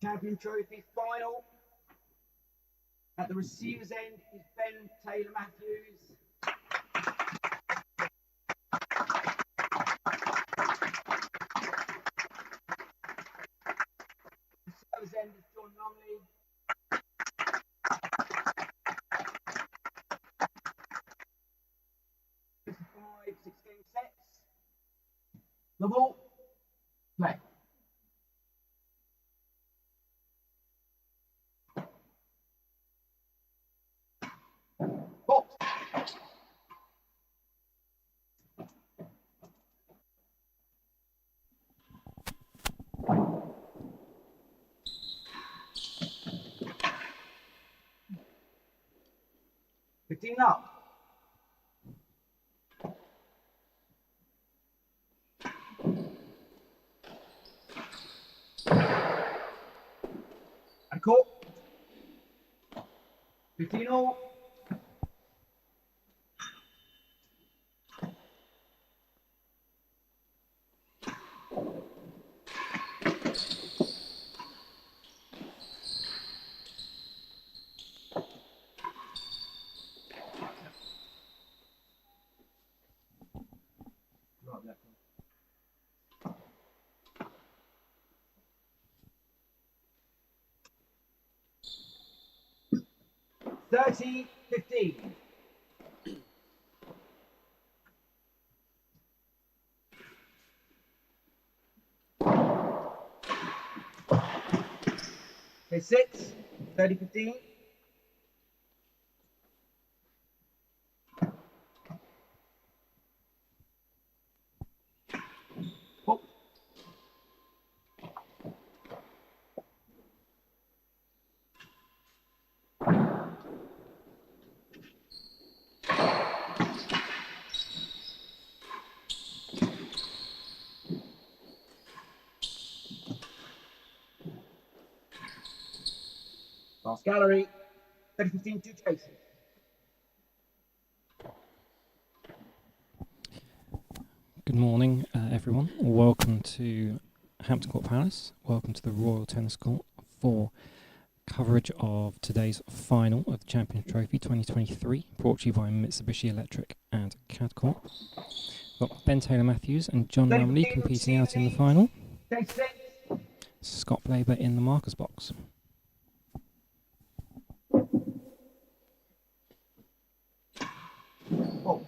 Champion Trophy final. At the receiver's end is Ben Taylor Matthews. The server's end is John Lumley. 6-game sets. The ball, play. Box. Fifteen up. And caught. 15 all. Right, 30-15. Okay, 6, 30-15. Oh. Last gallery, 30-15, 2 chases. Good morning, everyone. Welcome to Hampton Court Palace. Welcome to the Royal Tennis Court for coverage of today's final of the Champions Trophy 2023, brought to you by Mitsubishi Electric and Cadcourt. We've got Ben Taylor Matthews and John Lumley competing out in the final. Scott Blaber in the markers box. Oh.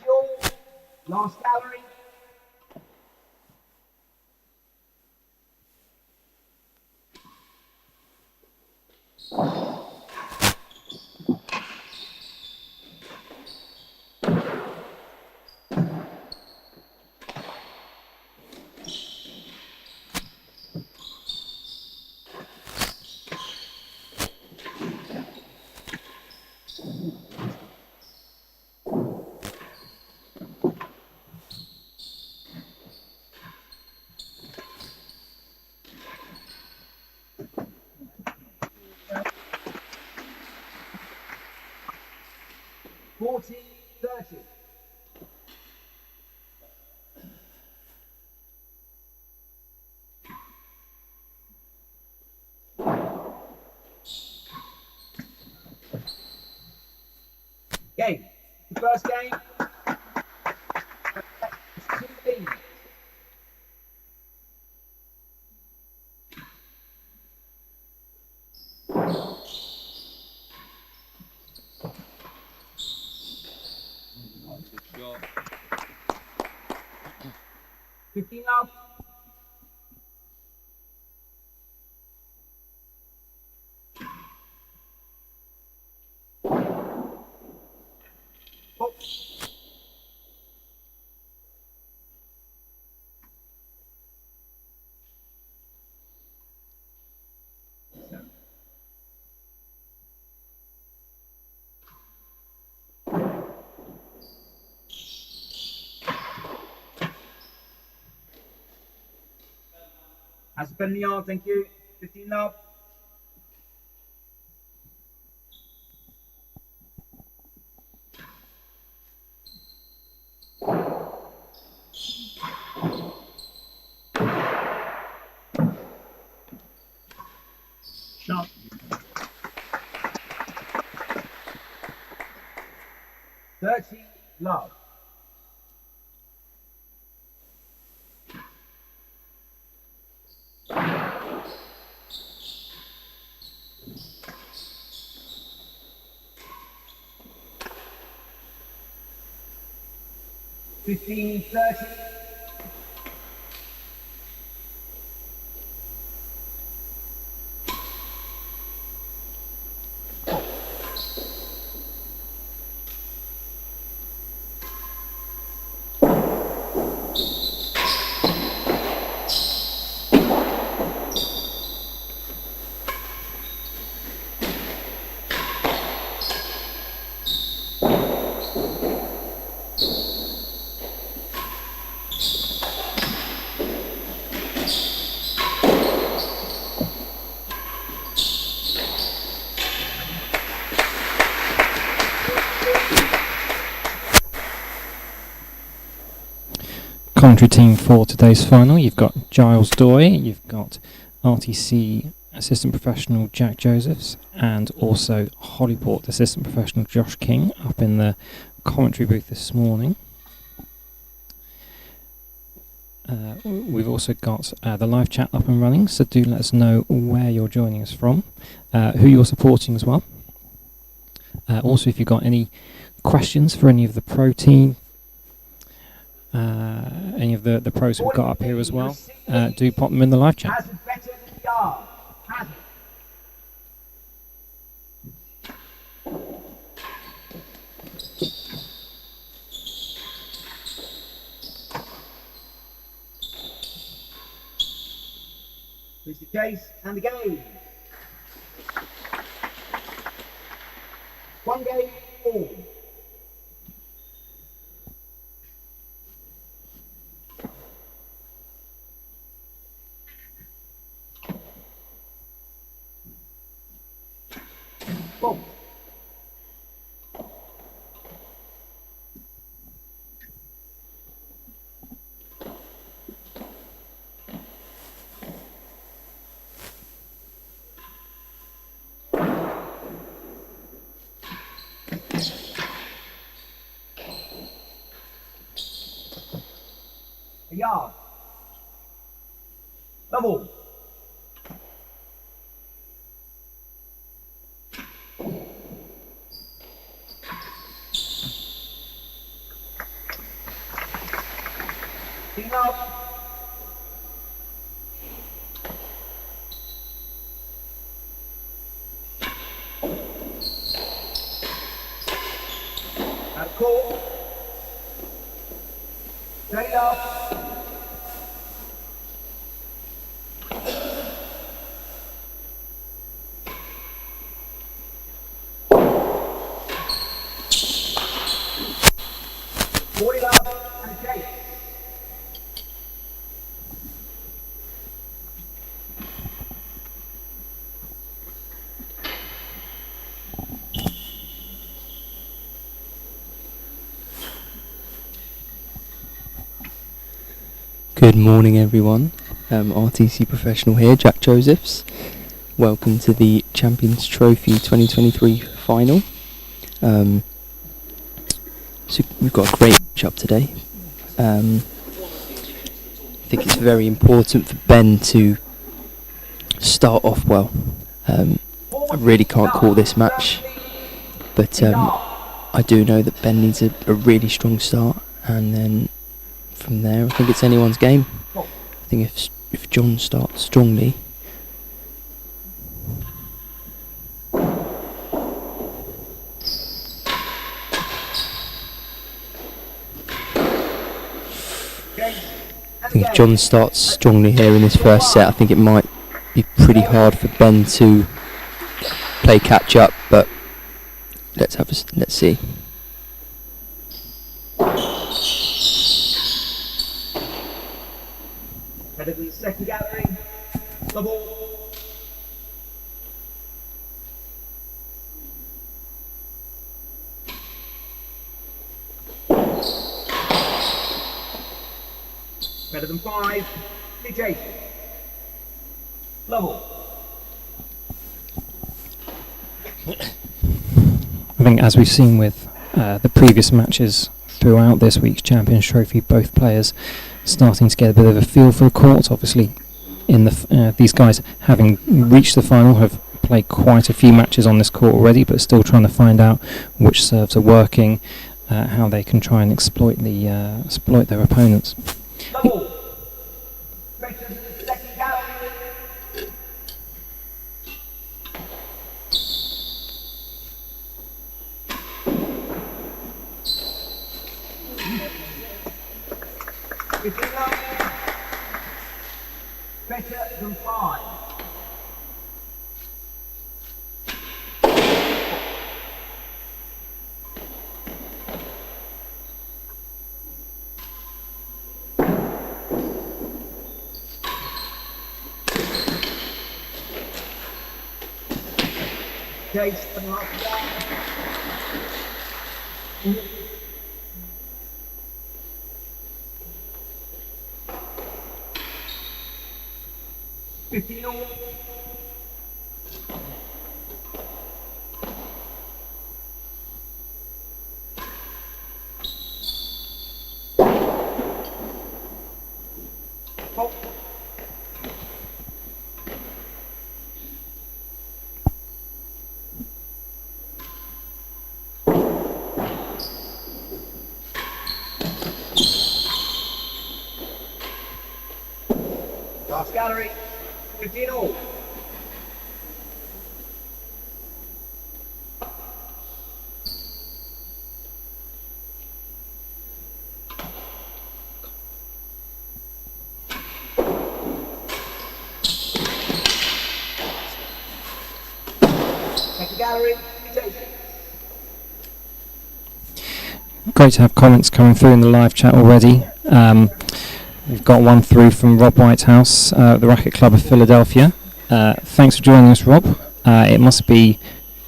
All, last gallery. Forty 30. Game. The first game. 2 leads. Good shot. 15 love. Oh. That's a pen in the yard, thank you. 15 love. Shot. 30 love. Fifteen 30. Commentary team for today's final. You've got Giles Doy, you've got RTC assistant professional Jack Josephs, and also Hollyport assistant professional Josh King up in the commentary booth this morning. We've also got the live chat up and running, so do let us know where you're joining us from, who you're supporting as well. Also, if you've got any questions for any of the pro team, any of the pros we've got up here as well, do pop them in the live chat. Hazard better than the yard. Hazard. Mr. Case and the game. One game, all. Ball. A yard. Double. Team up. Out of court. Straight up. Board it up and a chase. Good morning everyone, RTC Professional here, Jack Josephs. Welcome to the Champions Trophy 2023 final. So we've got a great match up today. I think it's very important for Ben to start off well. I really can't call this match, but I do know that Ben needs a really strong start, and then from there I think it's anyone's game. I think if John starts strongly, here in this first set, I think it might be pretty hard for Ben to play catch up, but let's see. Head of the second gathering. The ball. Better than 5. DJ. Level. I think, as we've seen with the previous matches throughout this week's Champions Trophy, both players starting to get a bit of a feel for the court. Obviously, in the these guys, having reached the final, have played quite a few matches on this court already, but still trying to find out which serves are working, how they can try and exploit their opponents. Level. Better than the second gallery. Better than 5. Chase and half down. 15 all. Oh. Last gallery. 15 all. Second gallery. Great to have comments coming through in the live chat already. We've got one through from Rob Whitehouse, the Racket Club of Philadelphia. Thanks for joining us, Rob. It must be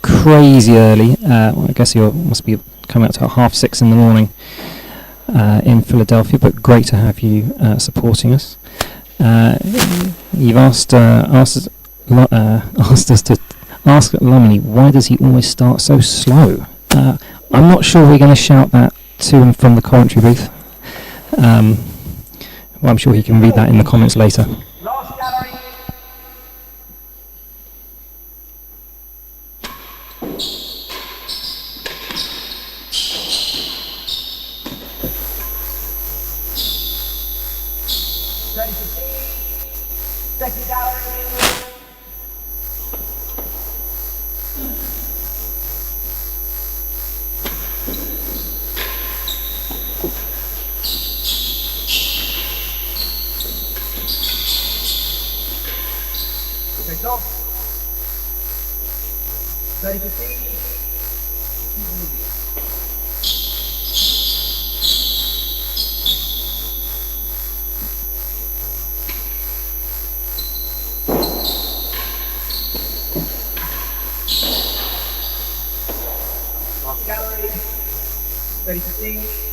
crazy early. I guess you must be coming up to 6:30 in the morning in Philadelphia, but great to have you supporting us. You've asked us to ask Lumley, why does he always start so slow? I'm not sure we're going to shout that to him from the commentary booth. Well, I'm sure he can read that in the comments later. Last gallery. Second gallery. Off. 30-15. Last gallery. 30-15.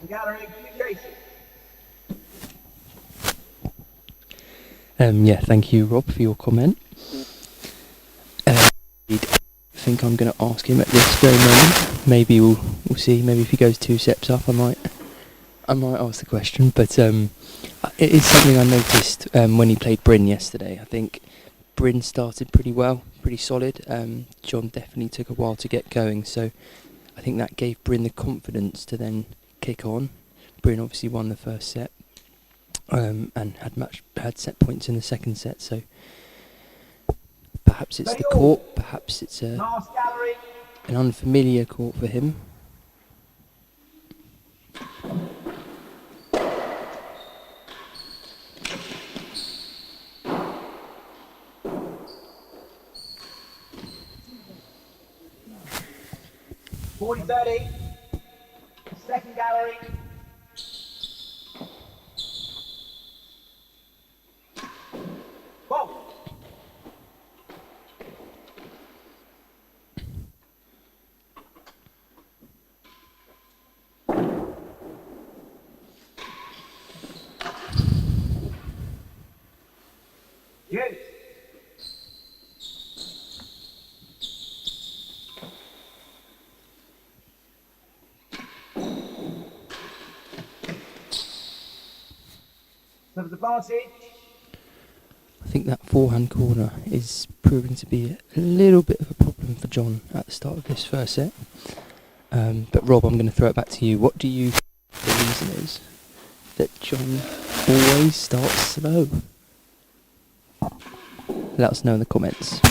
Gallery, yeah, thank you, Rob, for your comment. I think I'm going to ask him at this very moment. Maybe we'll see. Maybe if he goes 2 steps up, I might ask the question. But it is something I noticed when he played Bryn yesterday. I think Bryn started pretty well, pretty solid. John definitely took a while to get going. So I think that gave Bryn the confidence to then kick on. Bryn obviously won the first set and had set points in the second set, so perhaps it's the court, perhaps it's an unfamiliar court for him. Second gallery. Whoa. Yes. Serves advantage. I think that forehand corner is proving to be a little bit of a problem for John at the start of this first set. But Rob, I'm going to throw it back to you. What do you think the reason is that John always starts slow? Let us know in the comments.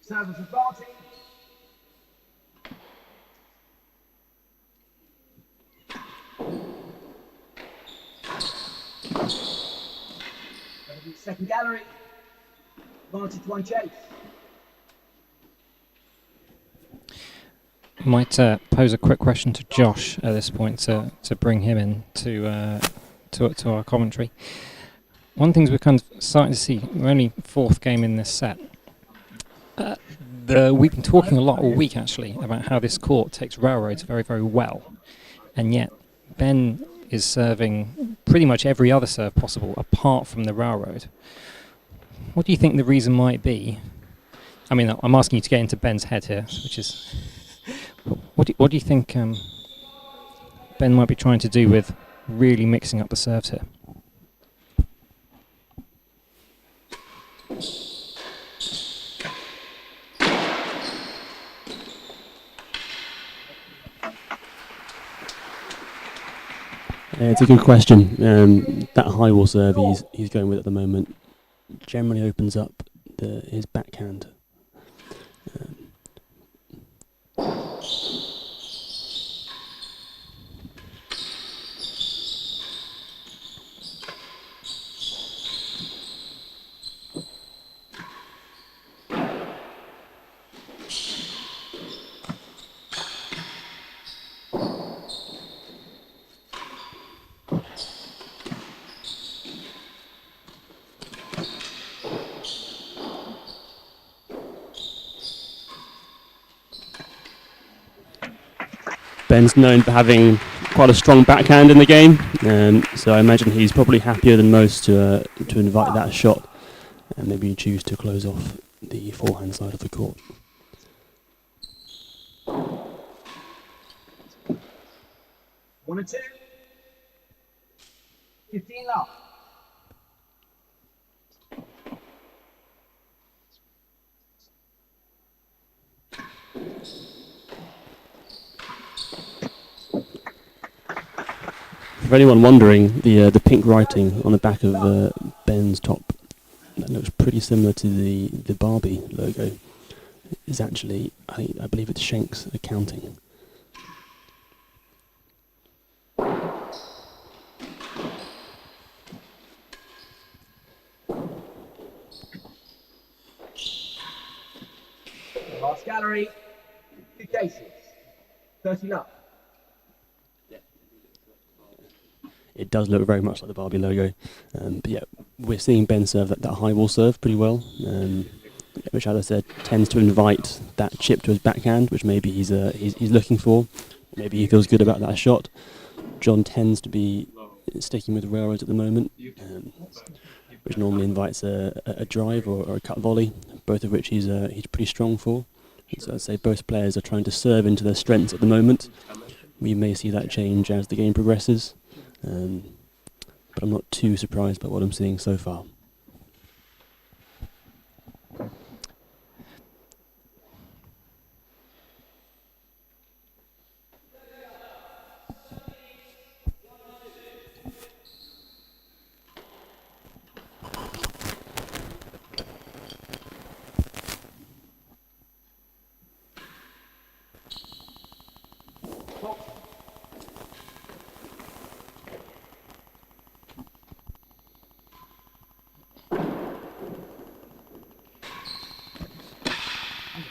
Serves advantage. Second gallery. Advantage one chase. Might pose a quick question to Josh at this point to bring him in to our commentary. One thing we're kind of starting to see, we're only fourth game in this set. We've been talking a lot all week actually about how this court takes railroads very, very well, and yet Ben is serving pretty much every other serve possible apart from the railroad. What do you think the reason might be? I mean, I'm asking you to get into Ben's head here, which is what do you think Ben might be trying to do with really mixing up the serves here? It's a good question. That high wall serve he's going with at the moment generally opens up his backhand. Ben's known for having quite a strong backhand in the game, so I imagine he's probably happier than most to invite that shot, and maybe choose to close off the forehand side of the court. One and two. 15 love. For anyone wondering, the pink writing on the back of Ben's top, that looks pretty similar to the Barbie logo, is actually, I believe it's Shanks Accounting. Last gallery. 2 cases. 30 love. It does look very much like the Barbie logo, but yeah, we're seeing Ben serve that high wall serve pretty well, which, as I said, tends to invite that chip to his backhand, which maybe he's looking for. Maybe he feels good about that shot. John tends to be sticking with railroads at the moment, which normally invites a drive or a cut volley, both of which he's pretty strong for. And so I'd say both players are trying to serve into their strengths at the moment. We may see that change as the game progresses, but I'm not too surprised by what I'm seeing so far.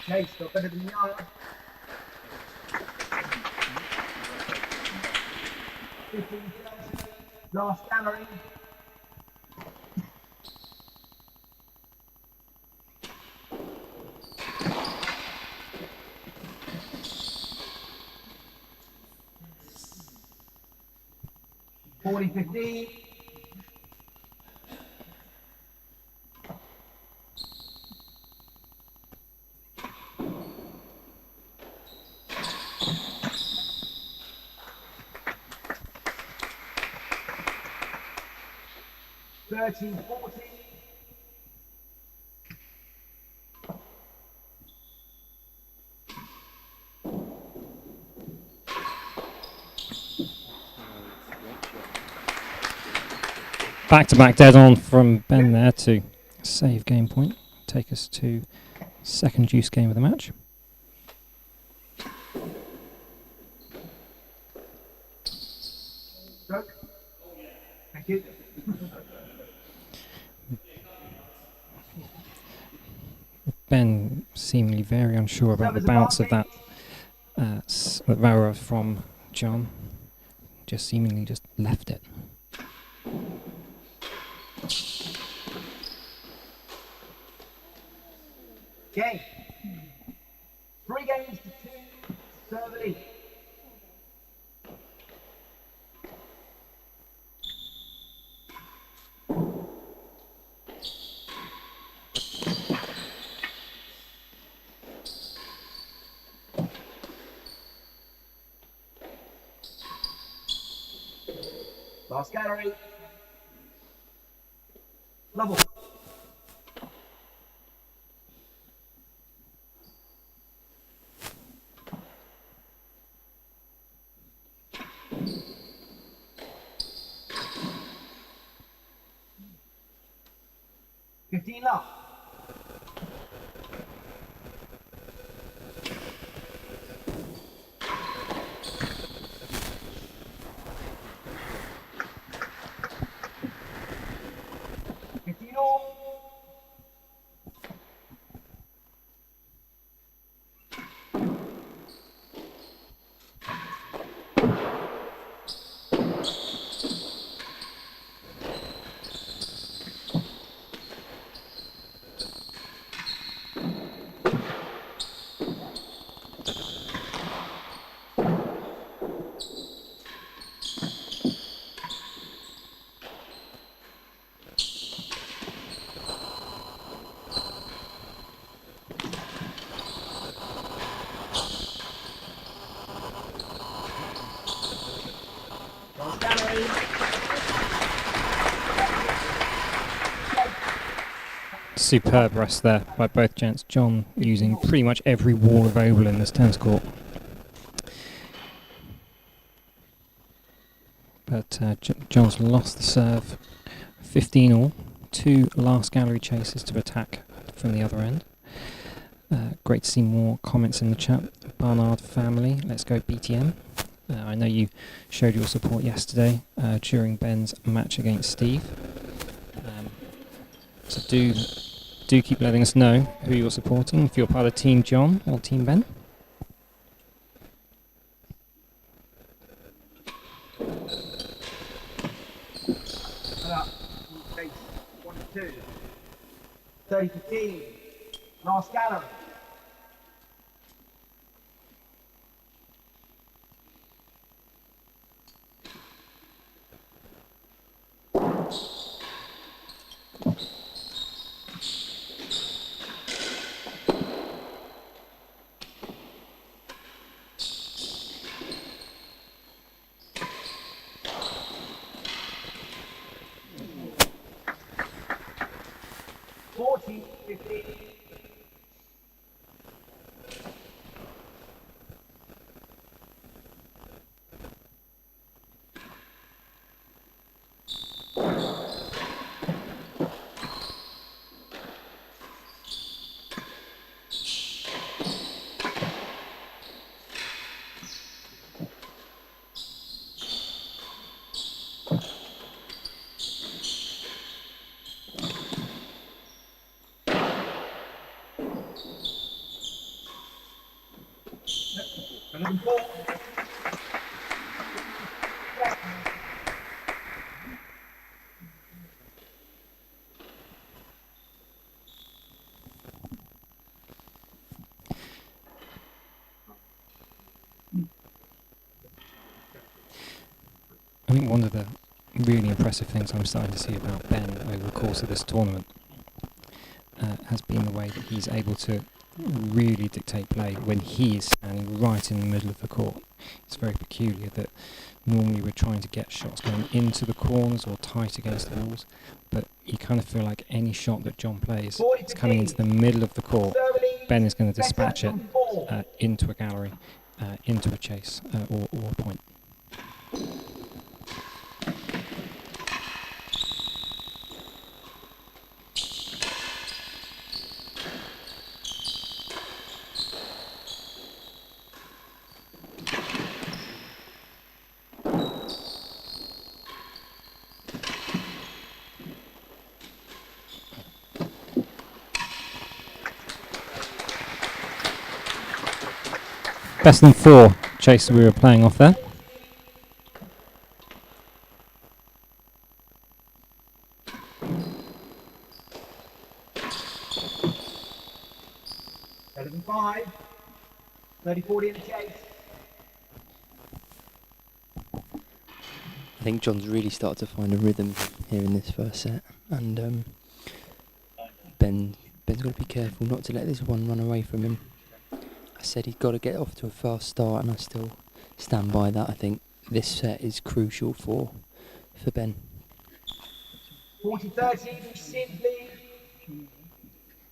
Okay, still better than the yard. 15 last gallery. (40-15). (13-14). Back-to-back dead on from Ben there to save game point. Take us to second juice game of the match. Stroke. Thank you. Ben seemingly very unsure about the bounce of that Vara from John. Just seemingly just left it. Game. 3 games to 2. Serve the lead. Last gallery. Level. (15 left). Superb rest there by both gents. John using pretty much every wall available in this tennis court. But John's lost the serve. 15 all. 2 last gallery chases to attack from the other end. Great to see more comments in the chat. Barnard family, let's go BTM. I know you showed your support yesterday during Ben's match against Steve. So do keep letting us know who you're supporting, if you're part of Team John or Team Ben. Takes 1-2. 30-15. Last gallery. Another ball. I think one of the really impressive things I'm starting to see about Ben over the course of this tournament has been the way that he's able to really dictate play when he is standing right in the middle of the court. It's very peculiar that normally we're trying to get shots going into the corners or tight against the walls, but you kind of feel like any shot that John plays, it's coming into the middle of the court. Ben is going to dispatch it into a gallery, into a chase or a point. Best than 4 chase we were playing off there. Better than 5. 30-40 in the chase. I think John's really started to find a rhythm here in this first set, and Ben's got to be careful not to let this one run away from him. I said he's got to get off to a fast start, and I still stand by that. I think this set is crucial for Ben. 40-30, simply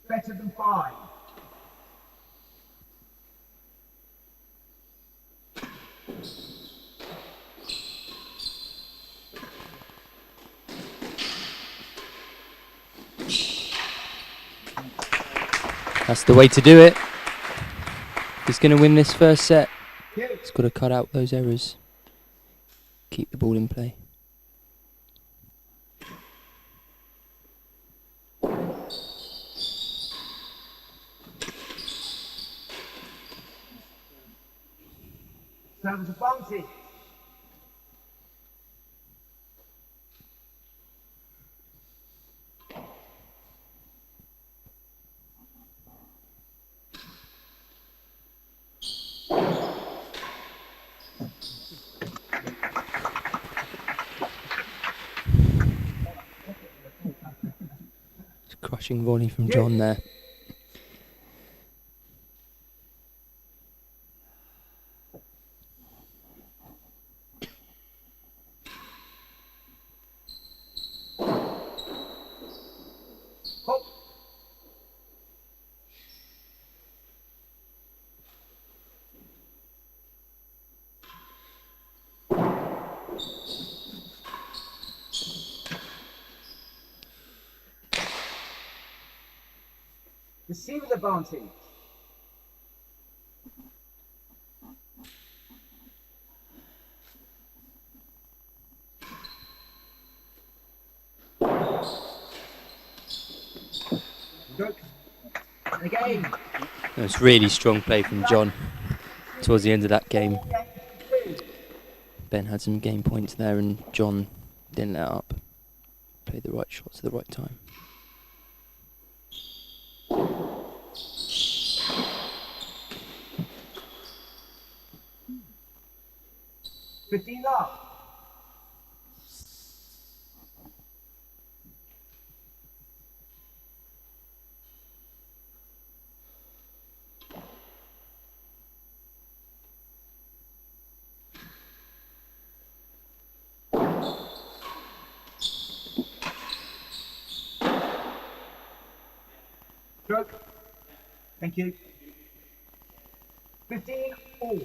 better than 5. That's the way to do it. He's going to win this first set. He's got to cut out those errors. Keep the ball in play. Serves advantage. Crushing volley from John there. Receiver's advantage. Good. And again. It's really strong play from John towards the end of that game. Ben had some game points there, and John didn't let up. Played the right shots at the right time. love. Stroke. Thank you. 15 all.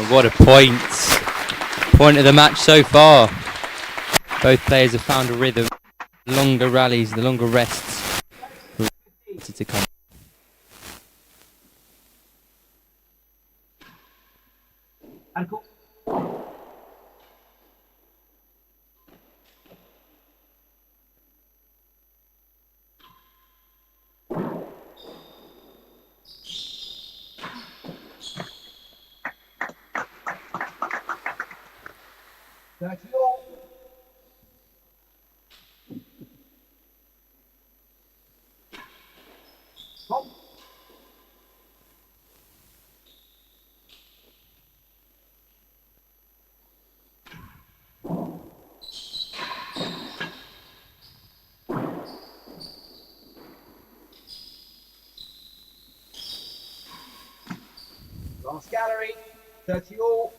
What a point. Point of the match so far. Both players have found a rhythm. Longer rallies, the longer rests to come. And cool. That's all. Hop. Last gallery, 30 all.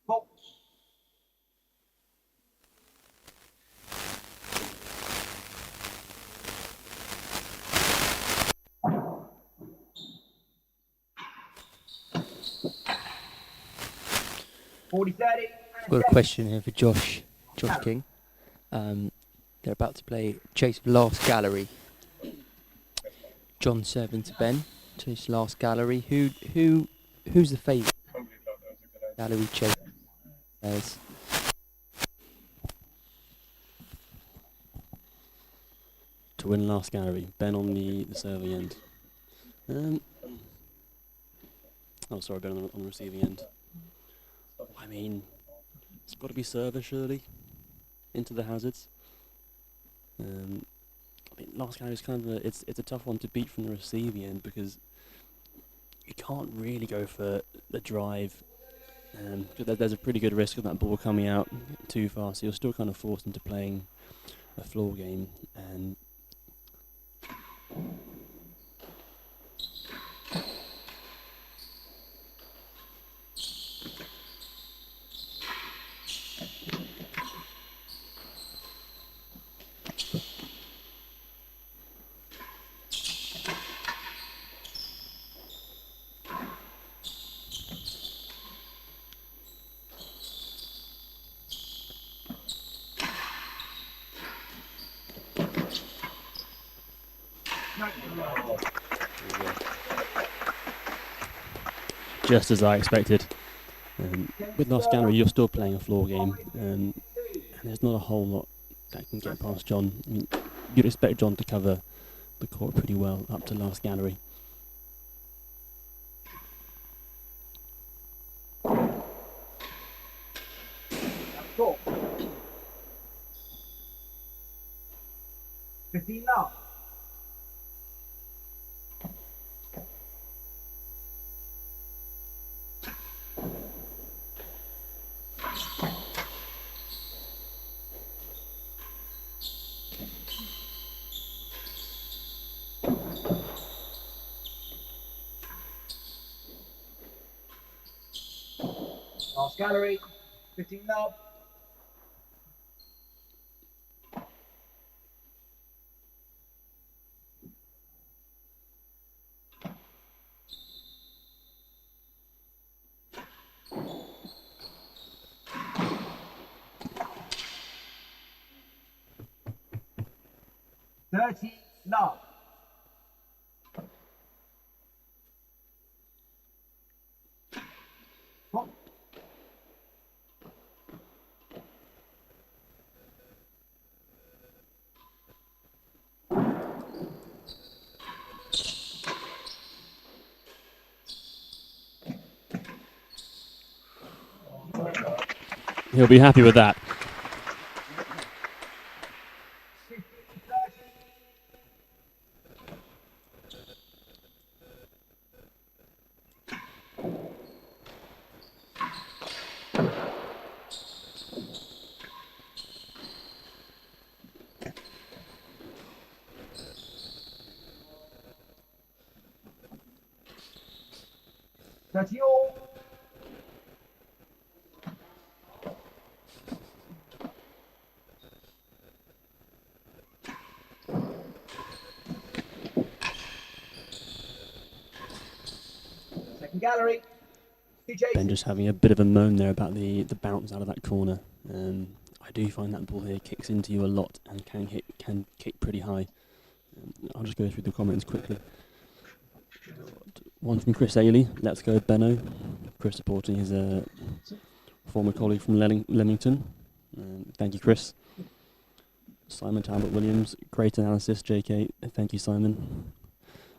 Hop. I've got a question here for Josh King. They're about to play Chase Last Gallery. John Seven to Ben. Chase Last Gallery. Who's the favourite? Gallery Chase. To win last gallery, Ben on the serving end. Oh, sorry, Ben on the receiving end. I mean, it's got to be server surely into the hazards. I mean, last gallery is kind of it's a tough one to beat from the receiving end because you can't really go for the drive. There's a pretty good risk of that ball coming out too far, so you're still kind of forced into playing a floor game. And just as I expected. With last gallery, you're still playing a floor game, and there's not a whole lot that can get past John. I mean, you'd expect John to cover the court pretty well up to last gallery. Cool. 15 now. Last gallery, 15 now. Now. Hop. He'll be happy with that. 30 all. gallery. Ben just having a bit of a moan there about the bounce out of that corner. I do find that ball here kicks into you a lot and can kick pretty high. I'll just go through the comments quickly. One from Chris Ailey, let's go Benno. Chris supporting his former colleague from Leamington. Thank you, Chris. Simon Talbot Williams, great analysis, JK. Thank you, Simon.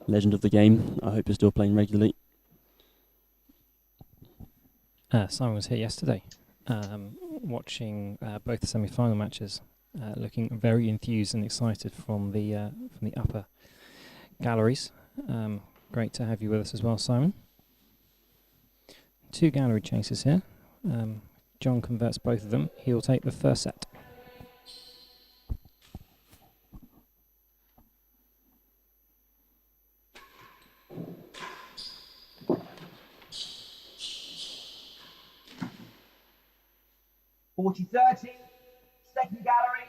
Legend of the game. I hope you're still playing regularly. Simon was here yesterday, watching both the semi-final matches, looking very enthused and excited from the upper galleries. Great to have you with us as well, Simon. 2 gallery chases here. John converts both of them. He will take the first set. (40-30), second gallery.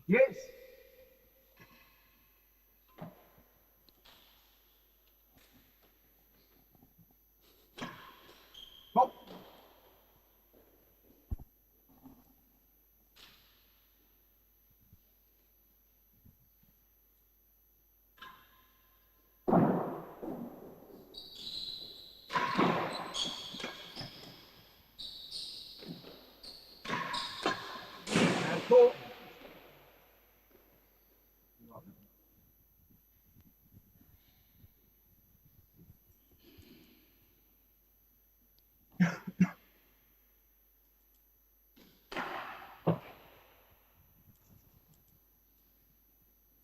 Yes. Pop. And court.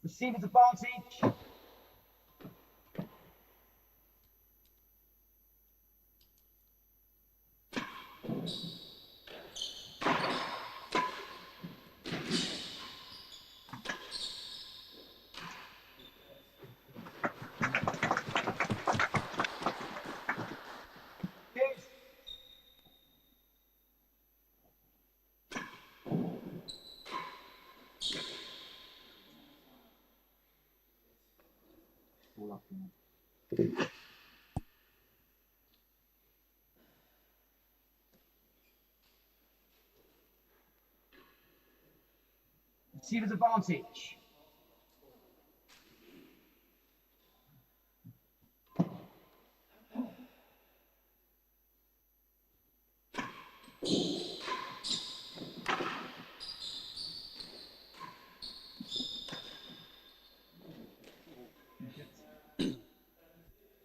Receiver's advantage. Yes. Receiver's advantage.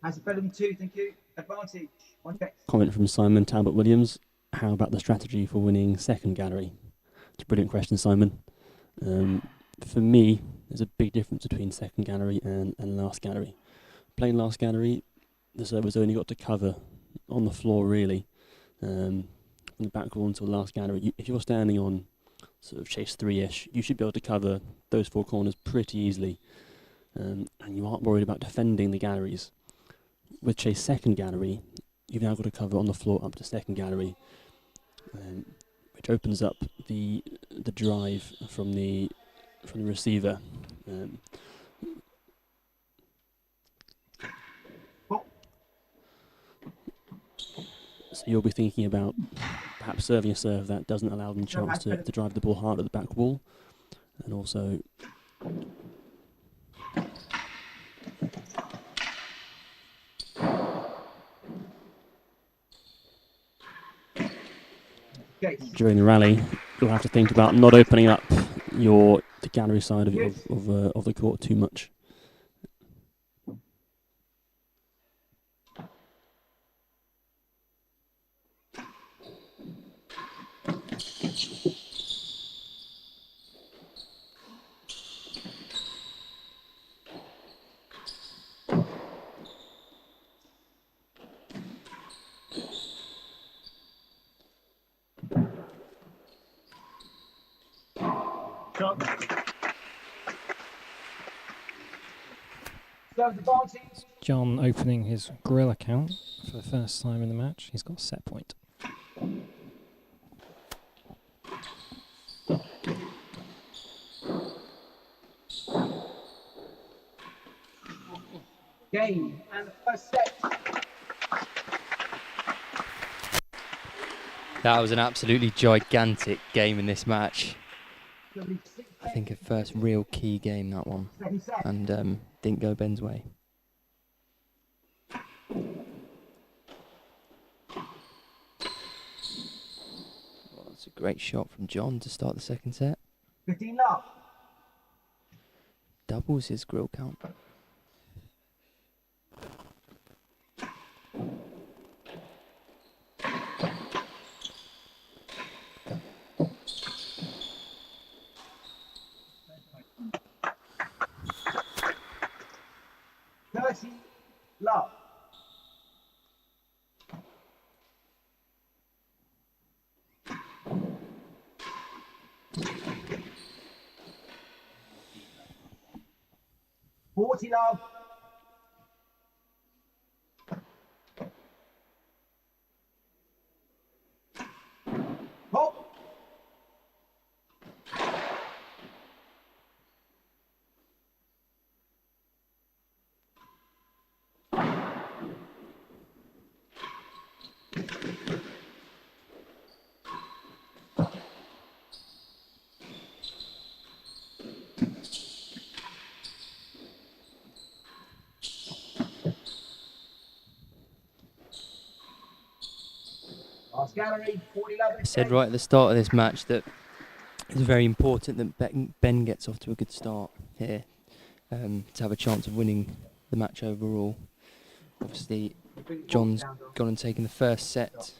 Has a better than 2, thank you. Advantage. One check. Comment from Simon Talbot Williams. How about the strategy for winning second gallery? It's a brilliant question, Simon. For me, there's a big difference between second gallery and last gallery. Playing last gallery, the server's only got to cover on the floor, really, from the back wall until last gallery. If you're standing on sort of chase 3-ish, you should be able to cover those 4 corners pretty easily, and you aren't worried about defending the galleries. With chase second gallery, you've now got to cover on the floor up to second gallery, which opens up the drive from the receiver. So you'll be thinking about perhaps serving a serve that doesn't allow them a chance to drive the ball hard at the back wall, and also during the rally, you'll have to think about not opening up the gallery side of the court too much. John opening his grill account for for the first time in the match. He's got a set point. Game and the first set. That was an absolutely gigantic game in this match. I think a first real key game, that one. Second set. And didn't go Ben's way. Well, that's a great shot from John to start the second set. 15 love. Doubles his grill count. Love. Forty love. Hop. Last gallery, 40 love. I said right at the start of this match that it's very important that Ben gets off to a good start here to have a chance of winning the match overall. Obviously, John's gone and taken the first set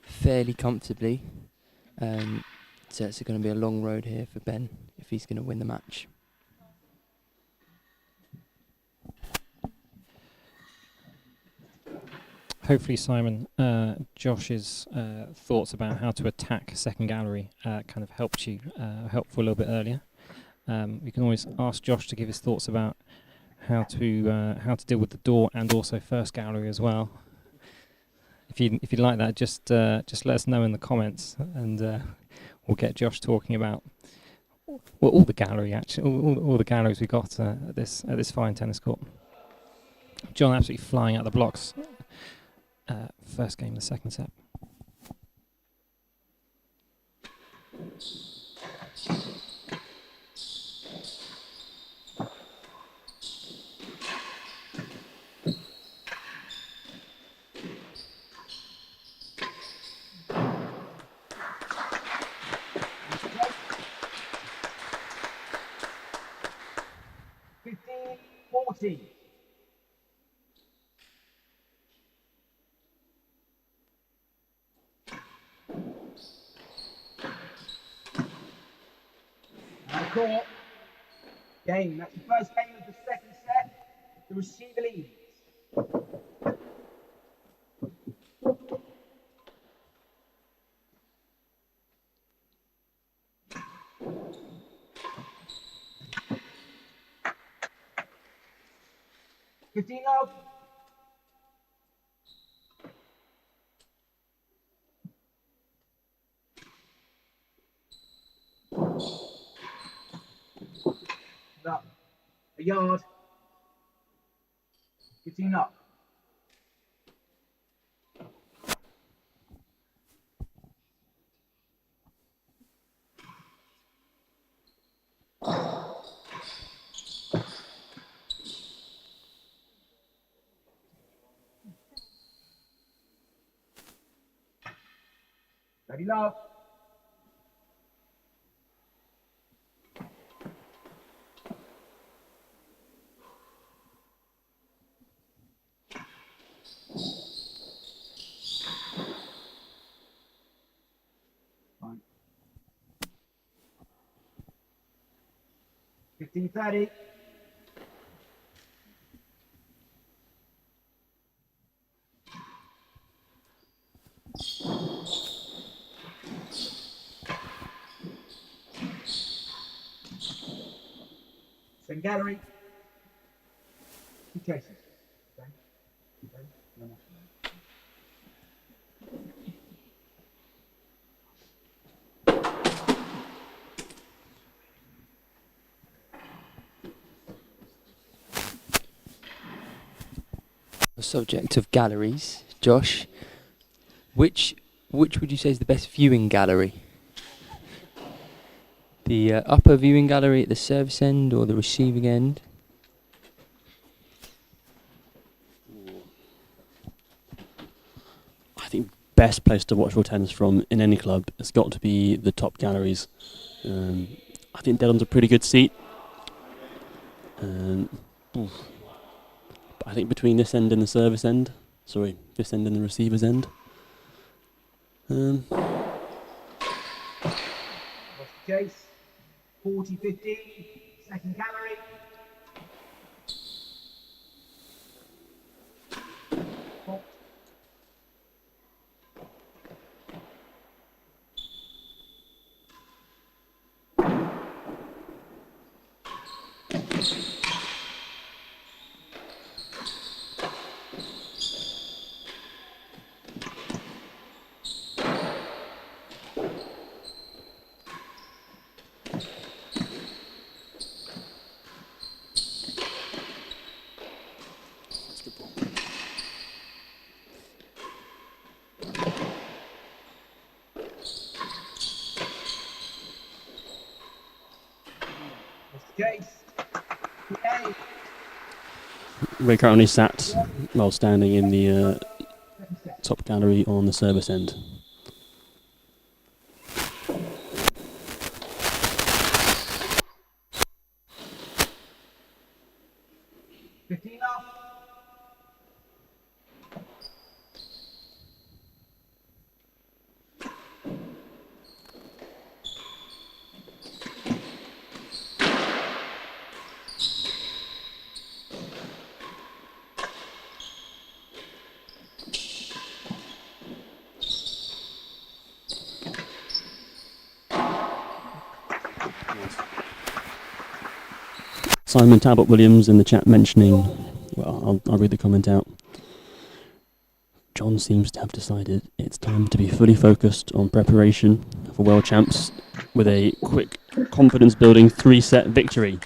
fairly comfortably. So it's going to be a long road here for Ben if he's going to win the match. Hopefully, Simon, Josh's thoughts about how to attack second gallery kind of helped you, helpful a little bit earlier. You can always ask Josh to give his thoughts about how to deal with the door and also first gallery as well. If you'd like that, just let us know in the comments, and we'll get Josh talking about all the gallery actually, all the galleries we got at this fine tennis court. John absolutely flying out the blocks. First game, the second set. $15, $40. Court. Game. That's the first game of the second set. The receiver leads. $15 love. Up. A yard. 15 up. Ready, love. Fine. 15-30. Second gallery. Two chases. Okay. Okay. No more. the subject of galleries, Josh, which would you say is the best viewing gallery? The upper viewing gallery at the service end or the receiving end? I think best place to watch real tennis from in any club has got to be the top galleries. I think Dedham's a pretty good seat. But I think between this end and the service end, this end and the receiver's end. What's the case? 40-15, second gallery. Fault. Case. Okay. We're currently sat while standing in the top gallery on the service end. Up. Simon Talbot Williams in the chat mentioning, well, I'll read the comment out. John seems to have decided it's time to be fully focused on preparation for World Champs with a quick, confidence-building 3-set victory.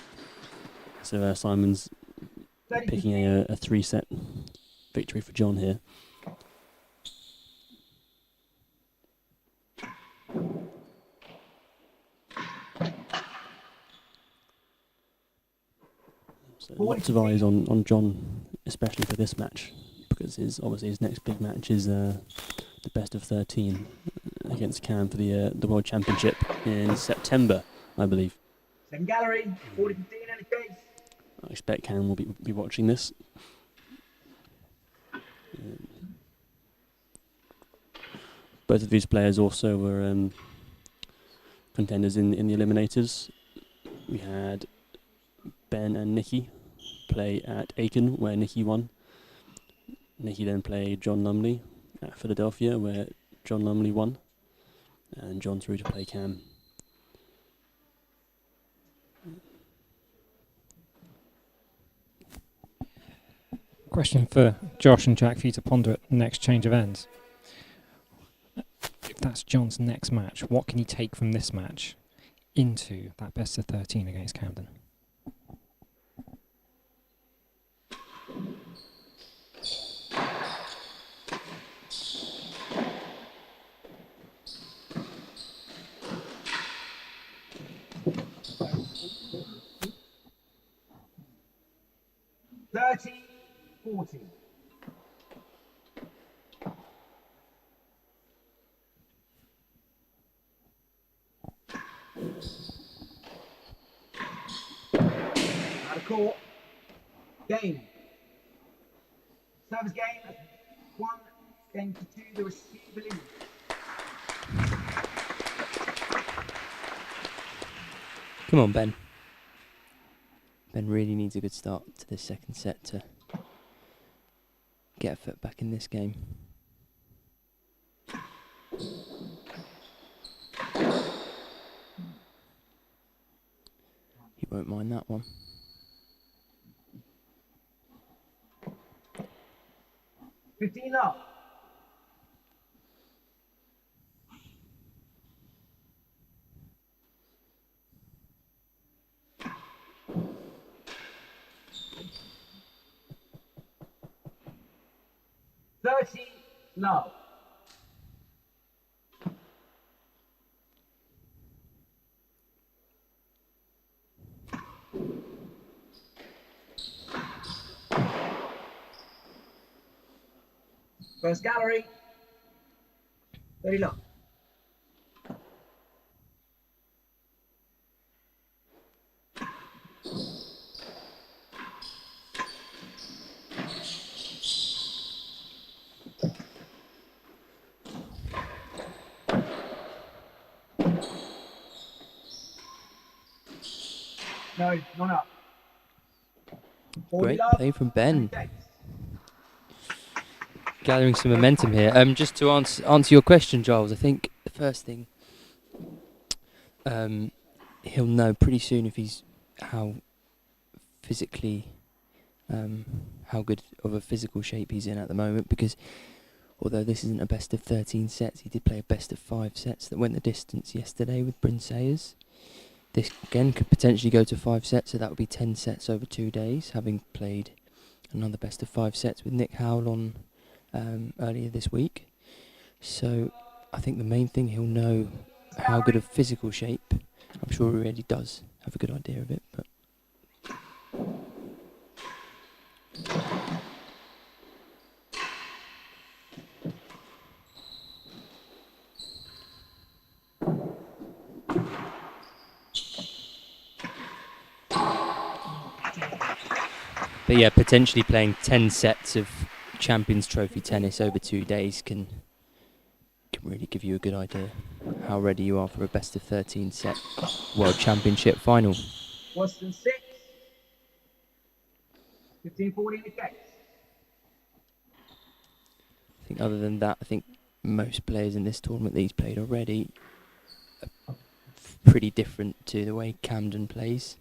So Simon's picking a 3-set victory for John here. So lots of eyes on John, especially for this match, because his next big match is the best of 13 against Cam for the World Championship in September, I believe. Second gallery, 40-15 in a case. I expect Cam will be watching this. Both of these players also were contenders in the eliminators. We had Ben and Nikki play at Aiken, where Nikki won. Nikki then played John Lumley at Philadelphia, where John Lumley won. And John through to play Cam. Question for Josh and Jack for you to ponder at the next change of ends. If that's John's next match, what can he take from this match into that best of 13 against Camden? $30, $40. Out of court. Game. Service game. 1 game to 2. The receiver leads. Come on, Ben. Ben really needs a good start to this second set to get a foot back in this game. He won't mind that one. $15 up. 30 love. First gallery, 30 love. No, not up. 40 Great love. play from Ben. Okay. Gathering some momentum here. Just to answer your question, Giles, I think the first thing he'll know pretty soon if he's how physically how good of a physical shape he's in at the moment, because although this isn't a best of 13 sets, he did play a best of 5 sets that went the distance yesterday with Bryn Sayers. This again could potentially go to 5 sets, so that would be 10 sets over 2 days, having played another best of 5 sets with Nick Howell on earlier this week. So I think the main thing, he'll know how good of physical shape. I'm sure he already does have a good idea of it, but yeah, potentially playing 10 sets of Champions Trophy tennis over 2 days can really give you a good idea how ready you are for a best of 13 set World Championship final. Western 6, 15-14 wickets. I think other than that, I think most players in this tournament that he's played already are pretty different to the way Camden plays.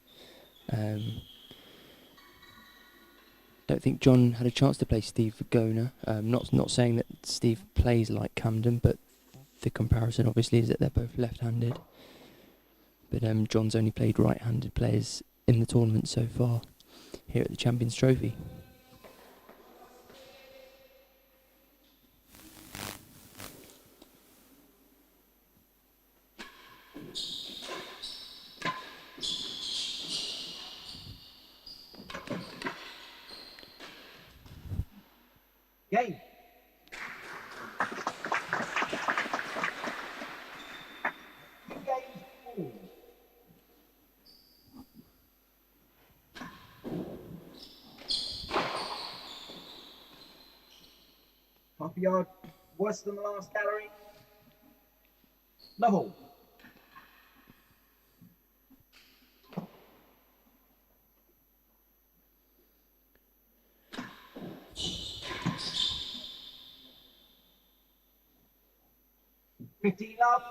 Don't think John had a chance to play Steve Vergona. Not saying that Steve plays like Camden, but the comparison obviously is that they're both left-handed. But John's only played right-handed players in the tournament so far here at the Champions Trophy. Game. Half a yard worse than the last gallery. Level. $15 love.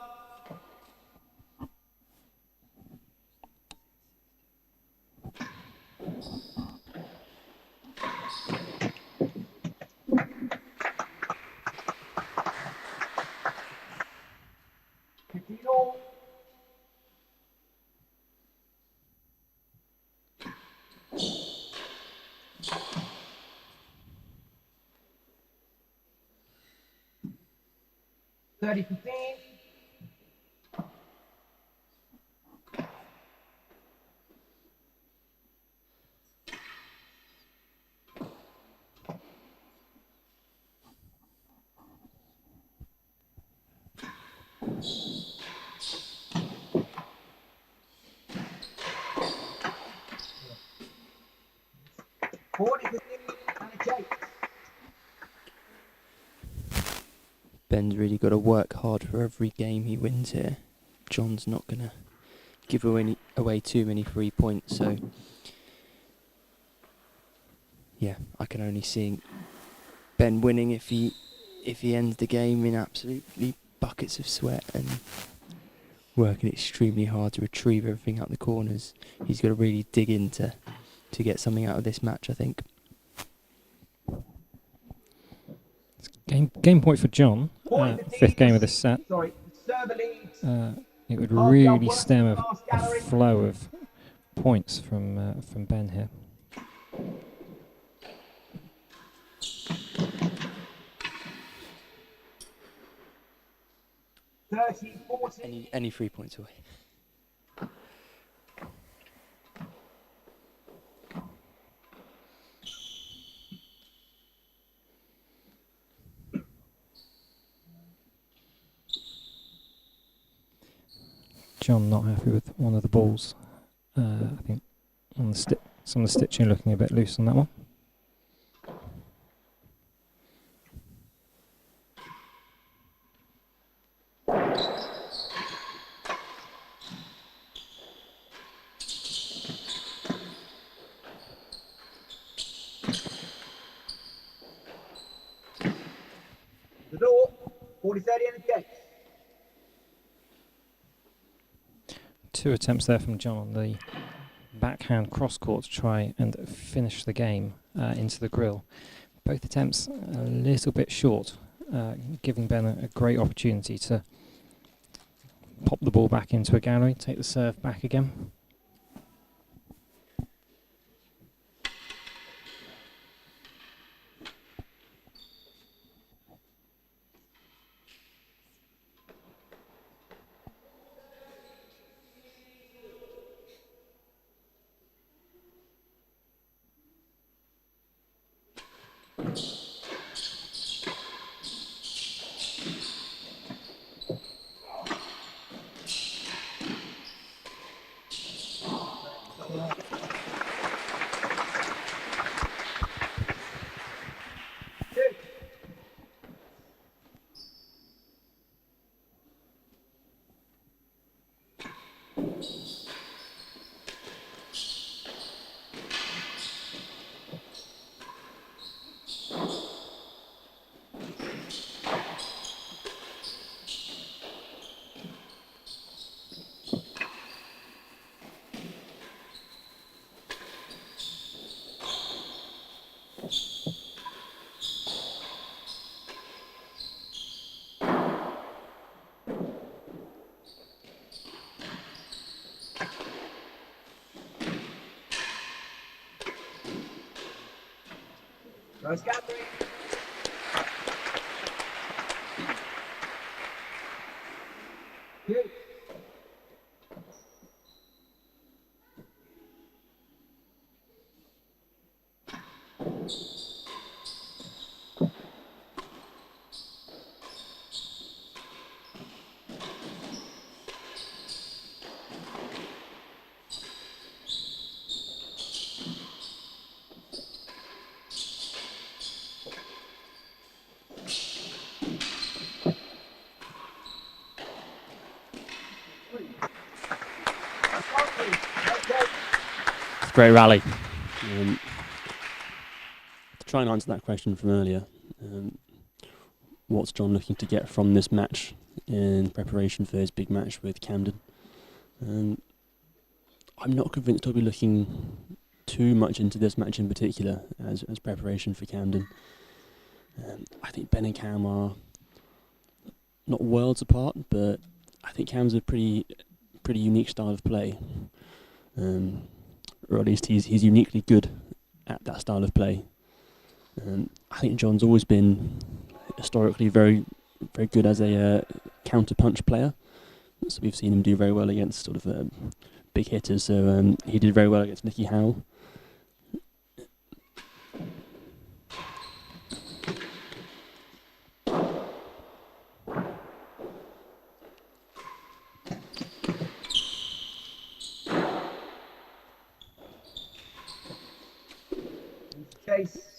$15 30-15. Ben's really got to work hard for every game he wins here. John's not going to give away too many free points, so yeah, I can only see Ben winning if he ends the game in absolutely buckets of sweat and working extremely hard to retrieve everything out the corners. He's got to really dig in to get something out of this match, I think. Game point for John. Fifth game of this set. It would really stem a flow of points from Ben here. 30-40. Any 3 points away. John not happy with one of the balls. I think on the some of the stitching looking a bit loose on that one. The door, 40-30 in the gates. 2 attempts there from John on the backhand cross court to try and finish the game into the grill. Both attempts a little bit short, giving Ben a great opportunity to pop the ball back into a gallery, take the serve back again. Nice gathering. Good. Great rally. To try and answer that question from earlier, what's John looking to get from this match in preparation for his big match with Camden? I'm not convinced he'll be looking too much into this match in particular as preparation for Camden. I think Ben and Cam are not worlds apart, but I think Cam's a pretty unique style of play. Or at least he's uniquely good at that style of play. I think John's always been historically very, very good as a counter-punch player. So we've seen him do very well against sort of big hitters. So he did very well against Nicky Howell.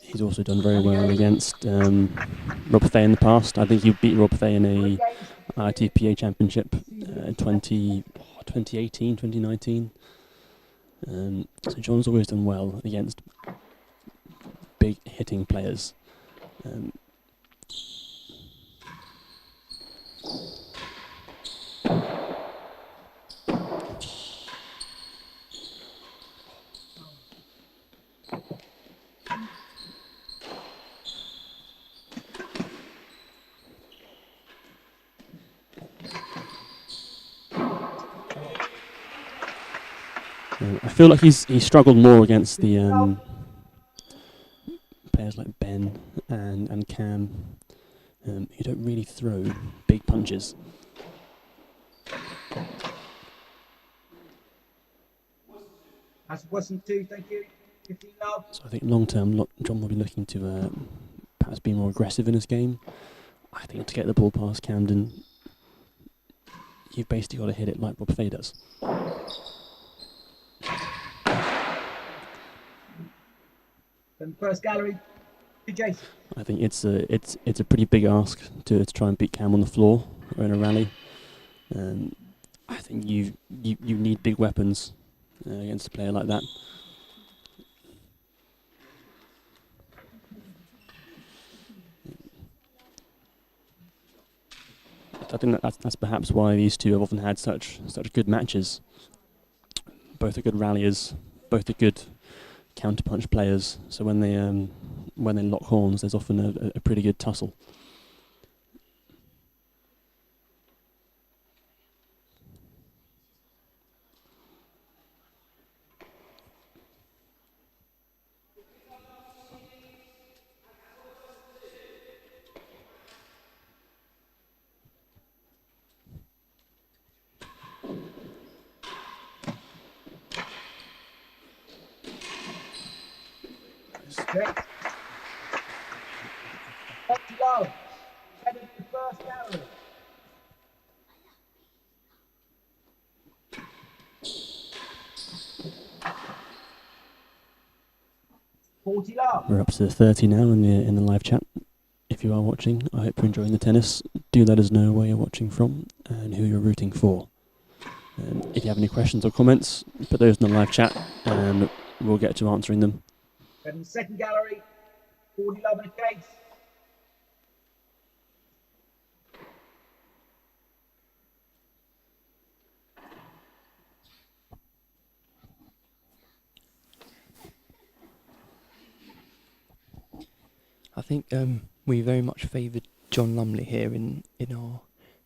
He's also done very well against Rob Fay in the past. I think he beat Rob Fay in a ITPA championship 2018, 2019. So John's always done well against big hitting players. I feel like he's struggled more against the players like Ben and Cam, who don't really throw big punches. That's Wesson 2, thank you. 15 love. So I think long term, John will be looking to perhaps be more aggressive in his game. I think to get the ball past Camden, you've basically got to hit it like Rob Fay does. Then first gallery to Jason. I think it's a pretty big ask to try and beat Cam on the floor or in a rally. I think you need big weapons against a player like that. I think that's perhaps why these two have often had such good matches. Both are good ralliers, both are good counterpunch players. So when they lock horns, there's often a pretty good tussle. Okay. 40 love. Headed to the first gallery. We're up to 30 now in the live chat. If you are watching, I hope you're enjoying the tennis. Do let us know where you're watching from and who you're rooting for. If you have any questions or comments, put those in the live chat and we'll get to answering them. Then the second gallery, 40 love in a case. I think we very much favoured John Lumley here in our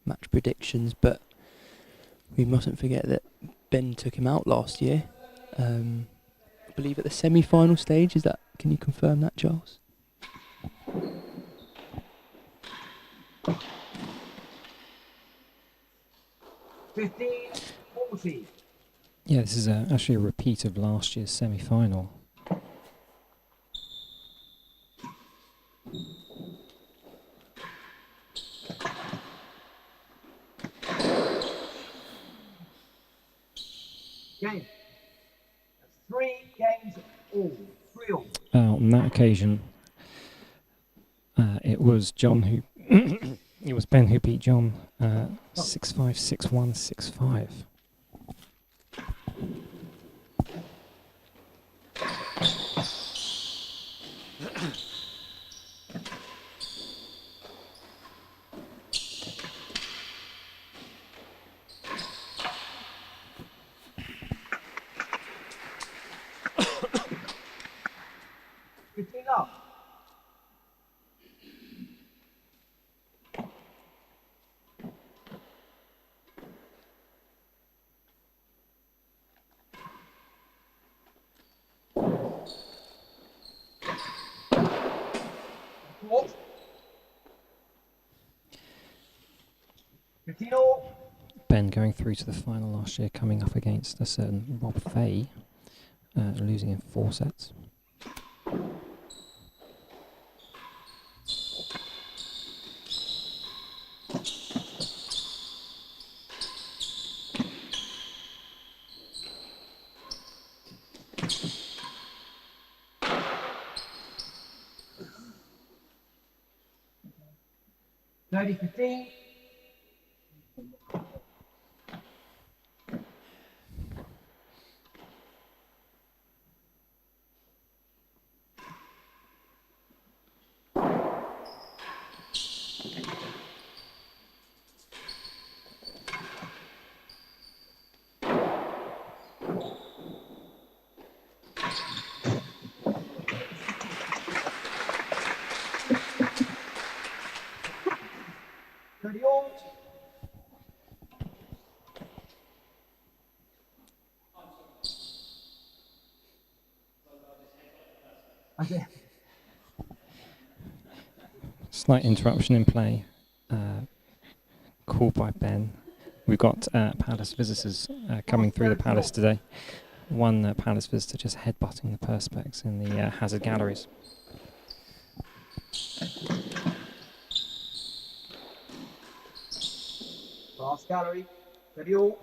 match predictions, but we mustn't forget that Ben took him out last year. I believe at the semi-final stage. Can you confirm that, Charles? $15.40. Yeah, this is actually a repeat of last year's semi-final. Game. That's 3 games all. 3 all. On that occasion, it was John who it was Ben who beat John 6-5, 6-1, 6-5. Up. What? 15 all. Ben going through to the final last year, coming up against a certain Rob Fay, losing in 4 sets. Ready, 15. Ready, all. Okay. Slight interruption in play, called by Ben. We've got Palace visitors coming through the Palace today. one Palace visitor just headbutting the perspex in the hazard galleries. Last gallery. Ready all.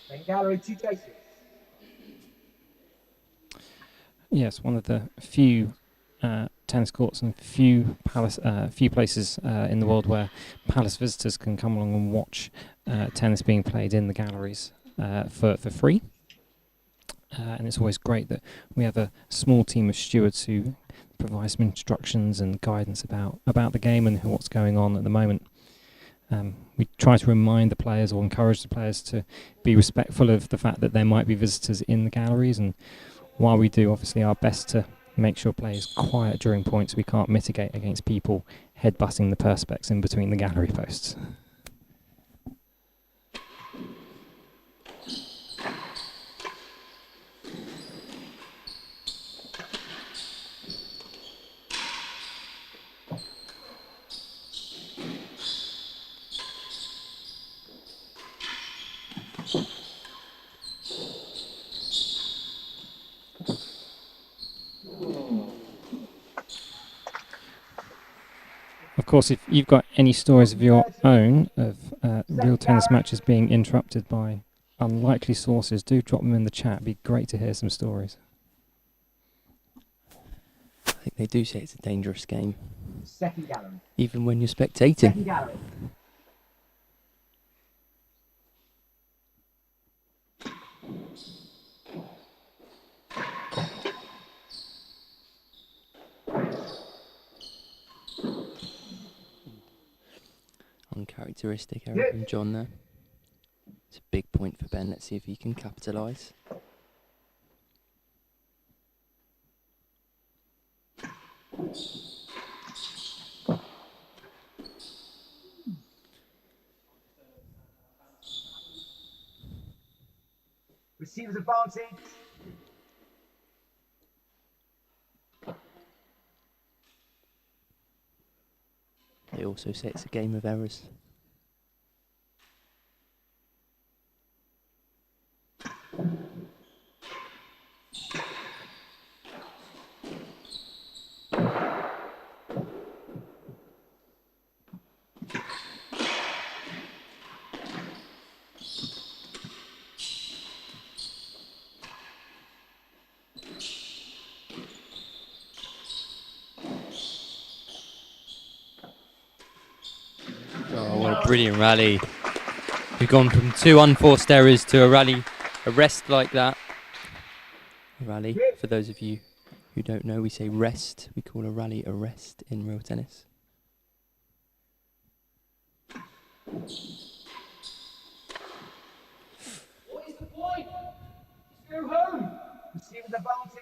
Then gallery 2 chases. Yes, one of the few tennis courts and few places in the world where Palace visitors can come along and watch tennis being played in the galleries for free. And it's always great that we have a small team of stewards who provide some instructions and guidance about the game and what's going on at the moment. We try to remind the players or encourage the players to be respectful of the fact that there might be visitors in the galleries, and while we do obviously our best to make sure play is quiet during points, we can't mitigate against people headbutting the perspex in between the gallery posts. Of course, if you've got any stories of your own of real tennis matches being interrupted by unlikely sources, do drop them in the chat. It'd be great to hear some stories. I think they do say it's a dangerous game, Second gallery. even when you're spectating. Second gallery. Uncharacteristic error from John there. It's a big point for Ben. Let's see if he can capitalise. Receivers advancing. They also say it's a game of errors. Oh, what a brilliant rally. We've gone from 2 unforced errors to a rally, a rest like that. A rally, for those of you who don't know, we say rest. We call a rally a rest in real tennis. What is the point? Just go home. Receivers advancing.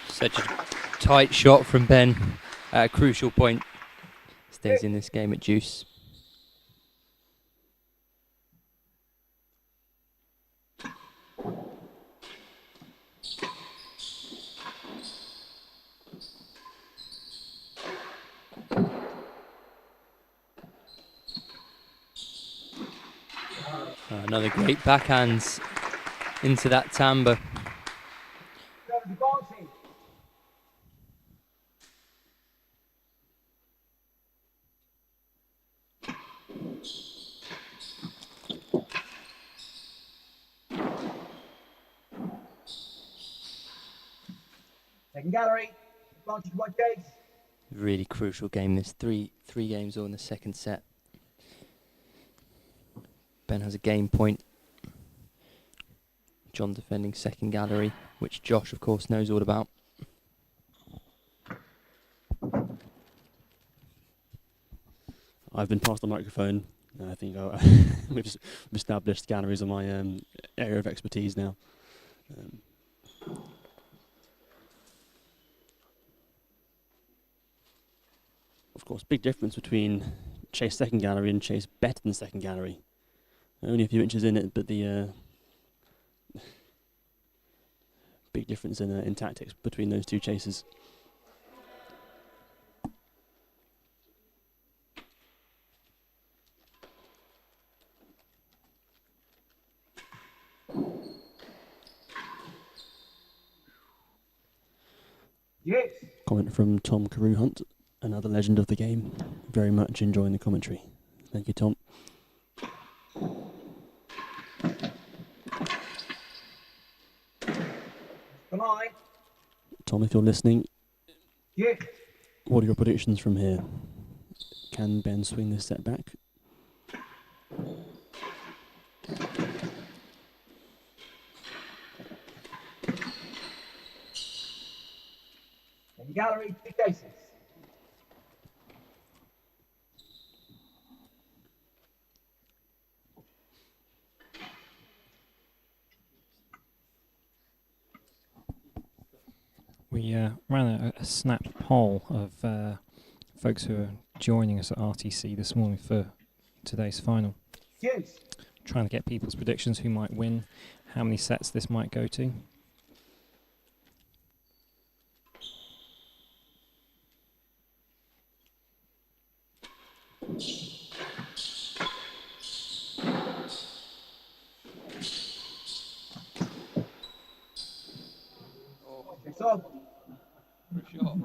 Such a tight shot from Ben at a crucial point. Stays in this game at deuce. Another great backhands into that timbre. Advancing. Second gallery. Advantage 1 chase. Really crucial game. There's three games all in the second set. Ben has a game point. John defending second gallery, which Josh, of course, knows all about. I've been passed the microphone. I think we've established galleries on my area of expertise now. Of course, big difference between chase second gallery and chase better than second gallery. Only a few inches in it, but the big difference in tactics between those two chases. Yes. Comment from Tom Carew-Hunt, another legend of the game. Very much enjoying the commentary. Thank you, Tom. Come on. Tom, if you're listening, Yes. what are your predictions from here? Can Ben swing this set back? And gallery, 2 cases. We ran a snap poll of folks who are joining us at RTC this morning for today's final. Yes. Trying to get people's predictions, who might win, how many sets this might go to. It's on.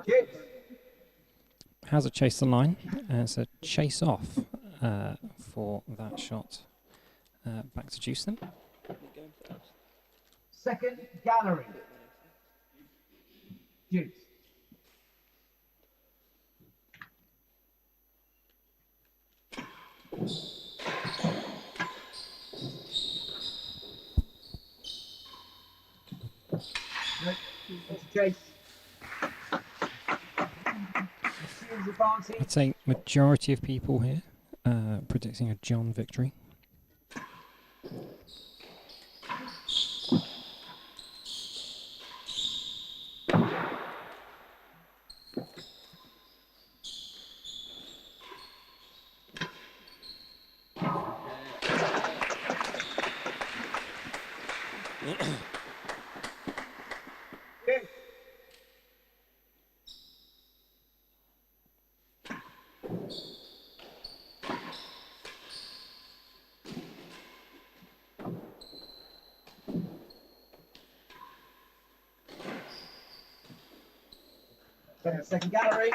Yes. How's it chase the line? It's a chase off for that shot. Back to juice then. Second gallery. Juice. Nope. It's chase. Receives advantage. I'd say majority of people here predicting a John victory. Yes. Second gallery.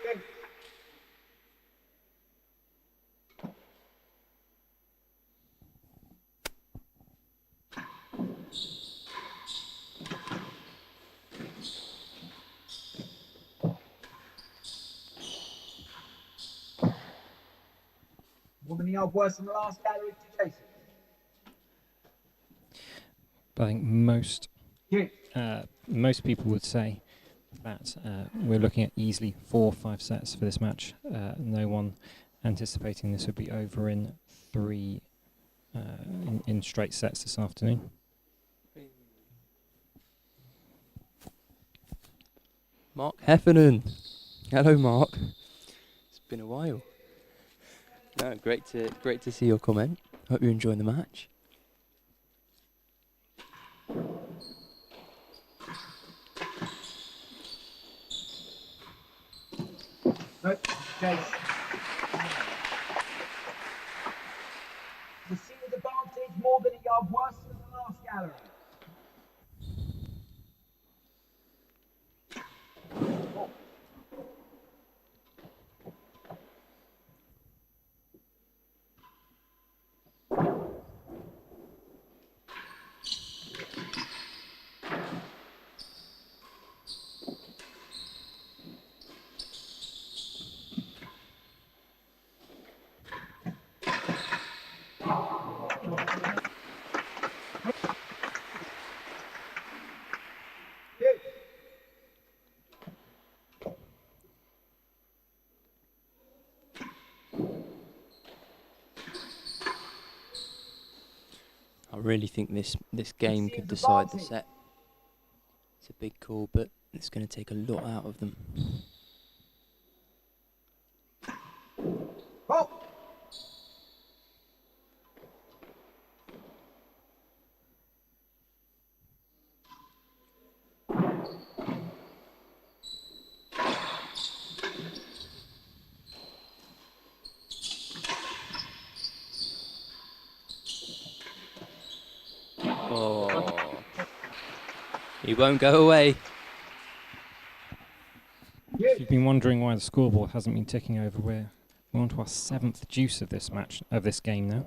Yes. Woman the yard worse than the last gallery, 2 chases. But I think most Yes. people would say that we're looking at easily 4 or 5 sets for this match. No one anticipating this would be over in 3 in straight sets this afternoon. Mark Heffernan. Hello, Mark. It's been a while. No, great to see your comment. Hope you're enjoying the match. Nope. Chase. Receives advantage more than a yard worse than the last gallery. really think this game could decide the set. It's a big call, but it's going to take a lot out of them. Oh! Oh, he won't go away. If you've been wondering why the scoreboard hasn't been ticking over, we're on to our 7th deuce of this match, of this game now.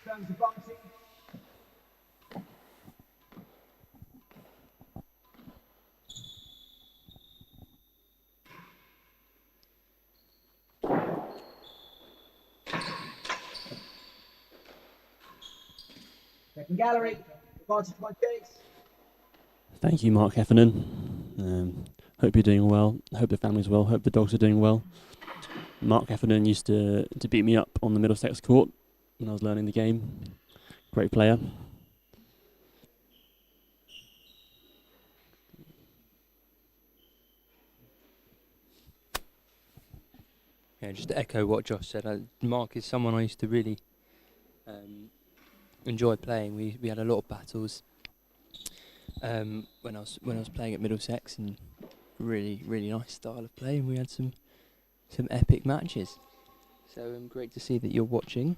Terms of boxing. Second gallery, advantage to my case. Thank you, Mark Heffernan. Hope you're doing well. Hope the family's well. Hope the dogs are doing well. Mark Heffernan used to beat me up on the Middlesex court when I was learning the game. Great player. Yeah, just to echo what Josh said, Mark is someone I used to really enjoy playing. We had a lot of battles when I was playing at Middlesex, and really nice style of play, and we had some epic matches. So great to see that you're watching.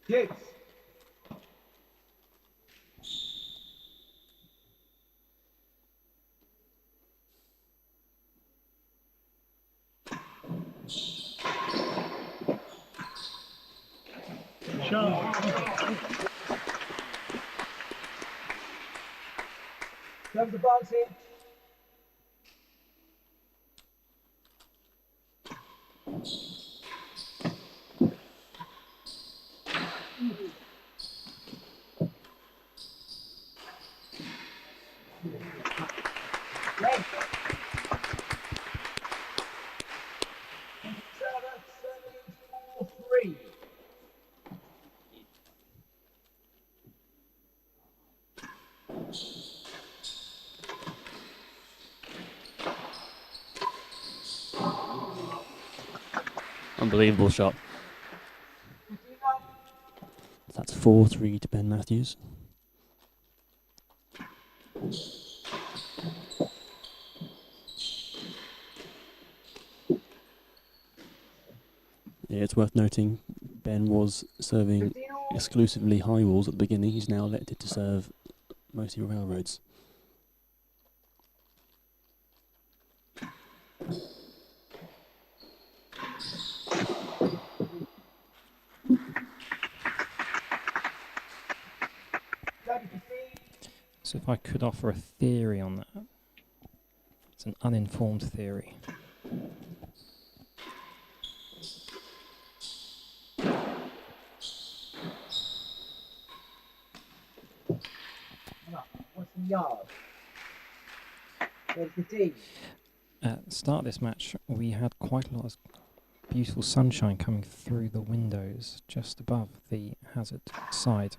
Deuce. Terms of boxing. Leg. Server 7-4-3. Unbelievable shot. That's 4-3 to Ben Matthews. Yeah, it's worth noting Ben was serving exclusively high walls at the beginning. He's now elected to serve mostly railroads. So if I could offer a theory on that, it's an uninformed theory. What's the yard? There's the D. At the start of this match, we had quite a lot of beautiful sunshine coming through the windows just above the hazard side.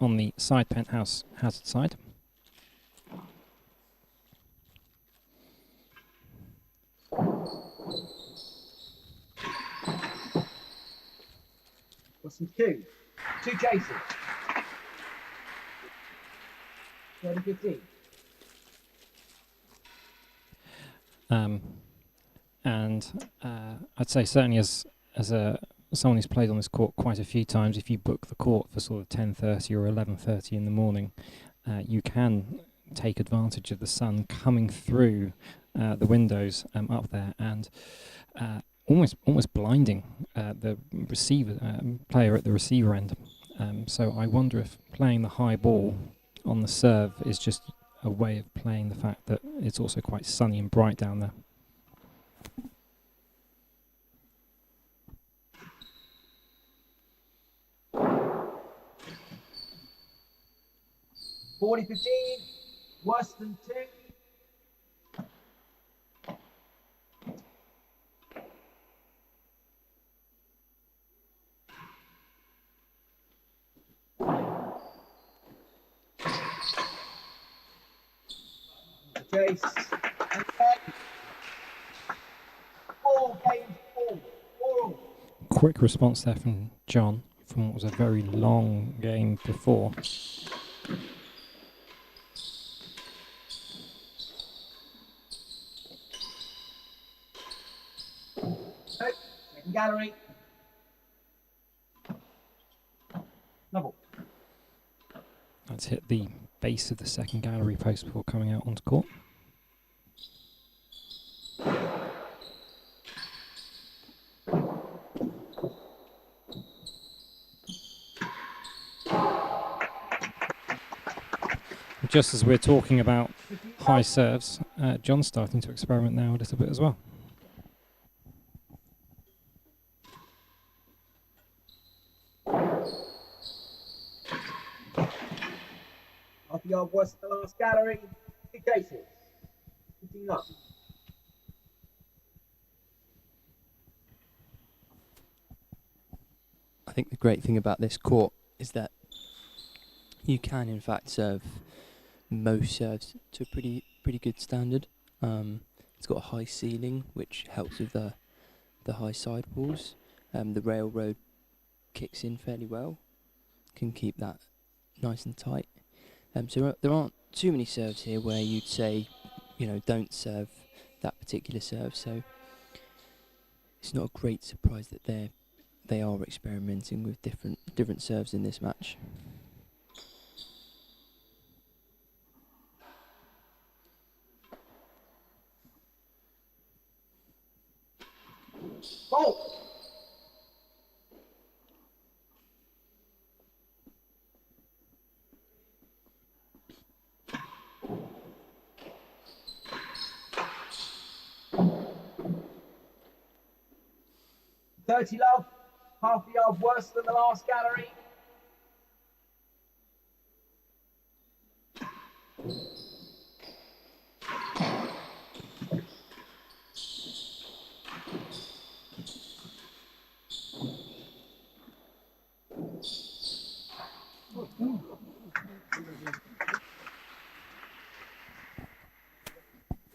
On the side penthouse hazard side. What's some two? Two chases. 30-15. And I'd say certainly as someone who's played on this court quite a few times, if you book the court for sort of 10:30 or 11:30 in the morning, you can take advantage of the sun coming through the windows up there and almost blinding the receiver player at the receiver end. So I wonder if playing the high ball on the serve is just a way of playing the fact that it's also quite sunny and bright down there. 40-15, worse than 2. Chase. And then 4 games, 4 all. Quick response there from John from what was a very long game before. Second gallery. Level. That's hit the base of the second gallery post before coming out onto court. Just as we're talking about high serves, John's starting to experiment now a little bit as well. Half a yard worse than the last gallery. 2 cases. 15 up. I think the great thing about this court is that you can, in fact, serve most serves to a pretty good standard. It's got a high ceiling, which helps with the high sidewalls. The railroad kicks in fairly well, can keep that nice and tight. So there aren't too many serves here where you'd say, don't serve that particular serve. So it's not a great surprise that they are experimenting with different serves in this match. Ball. $30 love, half a yard worse than the last gallery.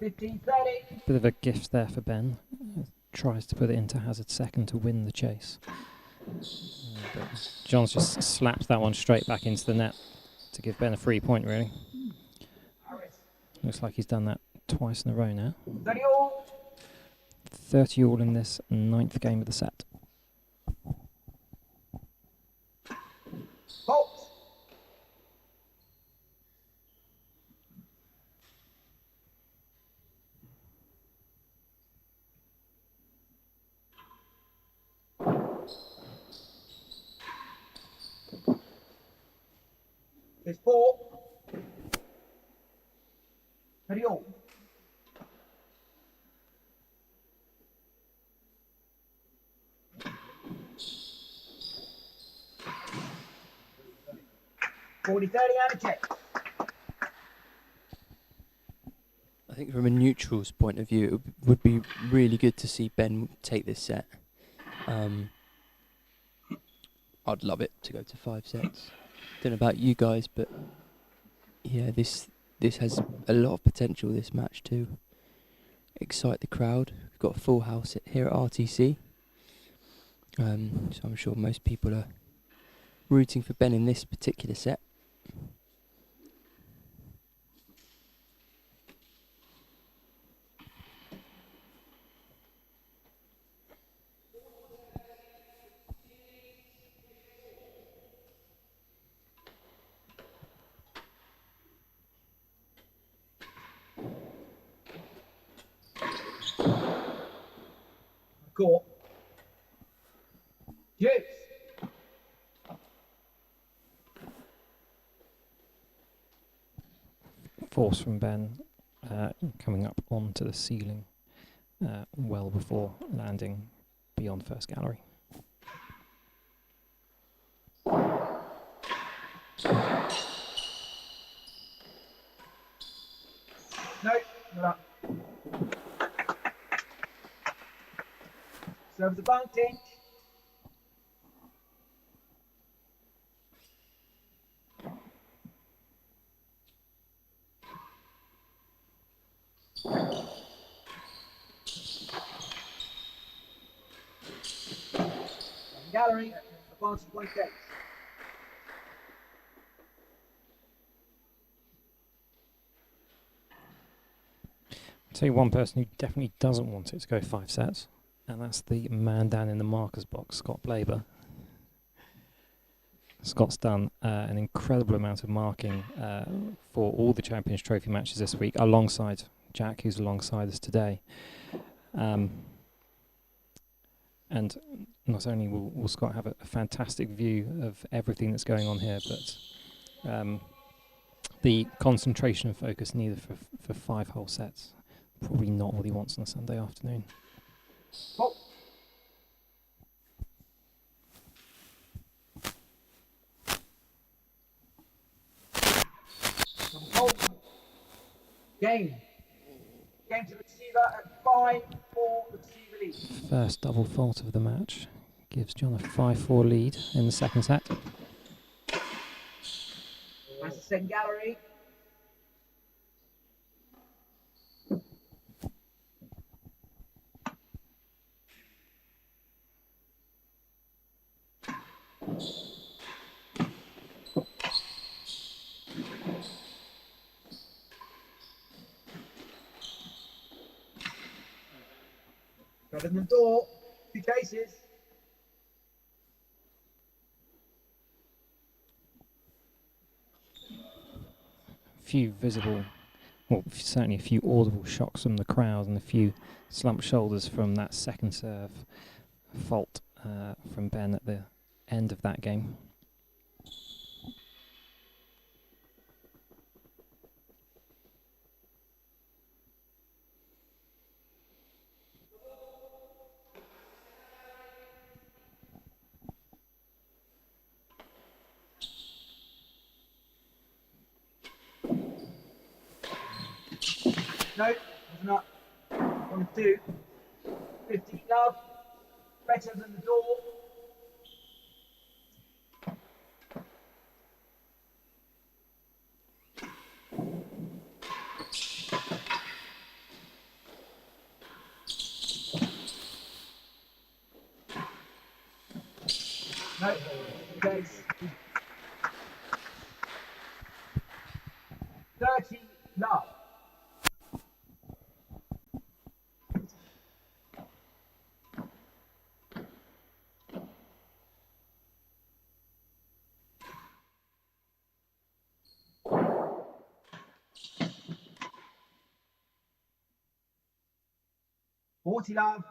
$15.30. Bit of a gift there for Ben. Tries to put it into Hazard second to win the chase. But John's just slapped that one straight back into the net to give Ben a free point, really. Looks like he's done that twice in a row now. 30 all. 30 all in this 9th game of the set. Bolt. It's 4. 30 all. $40.30 and a check. I think from a neutral's point of view, it would be really good to see Ben take this set. I'd love it to go to 5 sets. Don't know about you guys, but yeah, this has a lot of potential, this match, to excite the crowd. We've got a full house here at RTC, so I'm sure most people are rooting for Ben in this particular set. court. Deuce. Force from Ben coming up onto the ceiling well before landing beyond first gallery. No, not up. Serves advantage. Gallery, advance one case. I'll tell you one person who definitely doesn't want it to go 5 sets, and that's the man down in the markers box, Scott Blaber. Scott's done an incredible amount of marking for all the Champions Trophy matches this week, alongside Jack, who's alongside us today. And not only will Scott have a fantastic view of everything that's going on here, but the concentration and focus needed for 5 whole sets, probably not what he wants on a Sunday afternoon. Oh. Game to receiver at 5-4, receiver lead. First double fault of the match gives John a 5-4 lead in the second set. That's the second gallery. Better than the door. 2 cases. Few visible, well, certainly a few audible shocks from the crowd, and a few slumped shoulders from that second serve fault from Ben at the end of that game. No, wasn't up. 1-2. 50 love. Better than the door. No, case. 30 love. Forty love.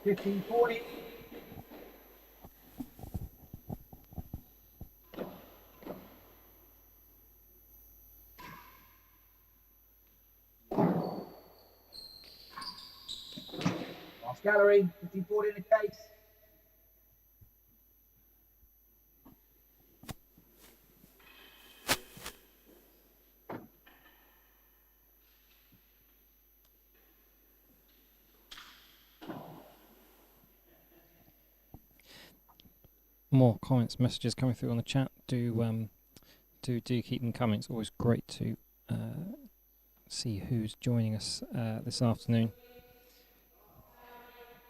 $15.40. Last gallery, 15.40 in the case. More comments, messages coming through on the chat. Do keep them coming. It's always great to see who's joining us this afternoon.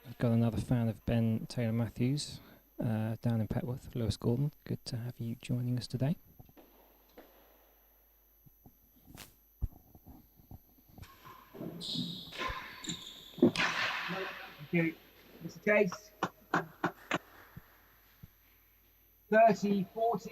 I've got another fan of Ben Taylor Matthews down in Petworth, Lewis Gordon. Good to have you joining us today. chase. 30, 40.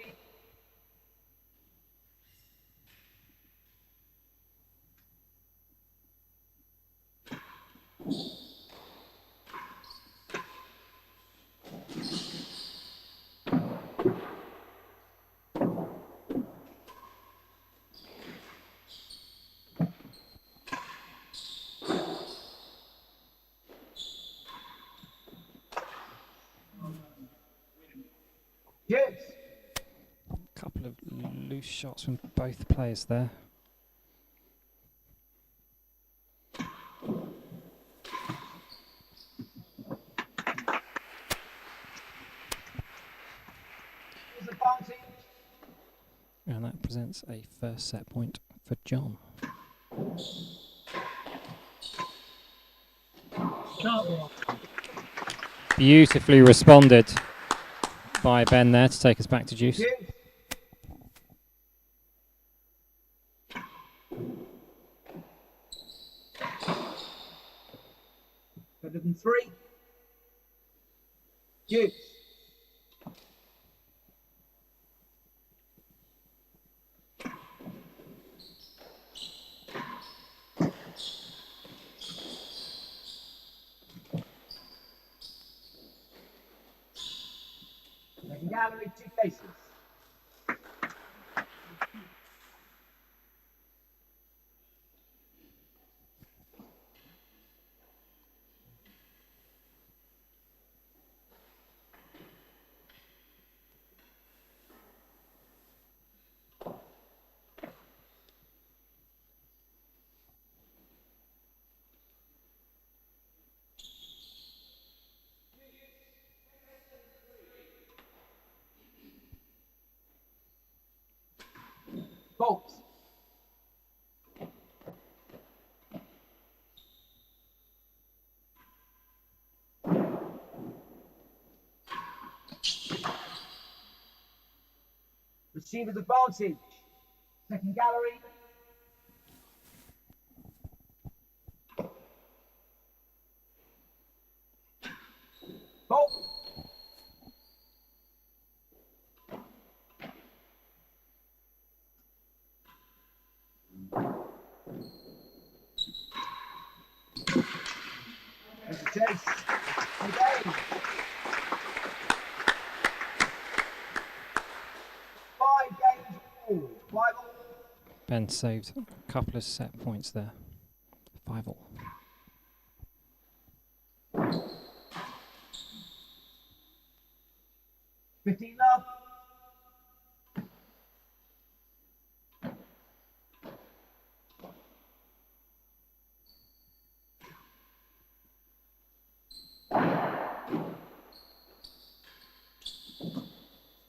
Yes. Couple of loose shots from both players there. And that presents a first set point for John. Beautifully responded by Ben there to take us back to deuce. Yes. Better than 3. Yes. Second gallery, 2 cases. Bolts. Receiver's advantage. Second gallery. Bolt. There's the chase. Again. 5 games all. 5 all. Ben saved a couple of set points there. 5 all. $15 love.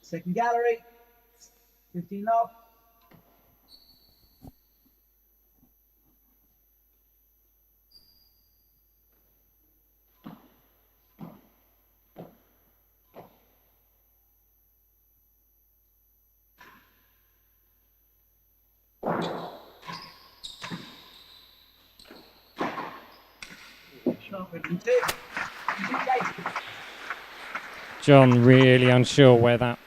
Second gallery. 15 love. John really unsure where that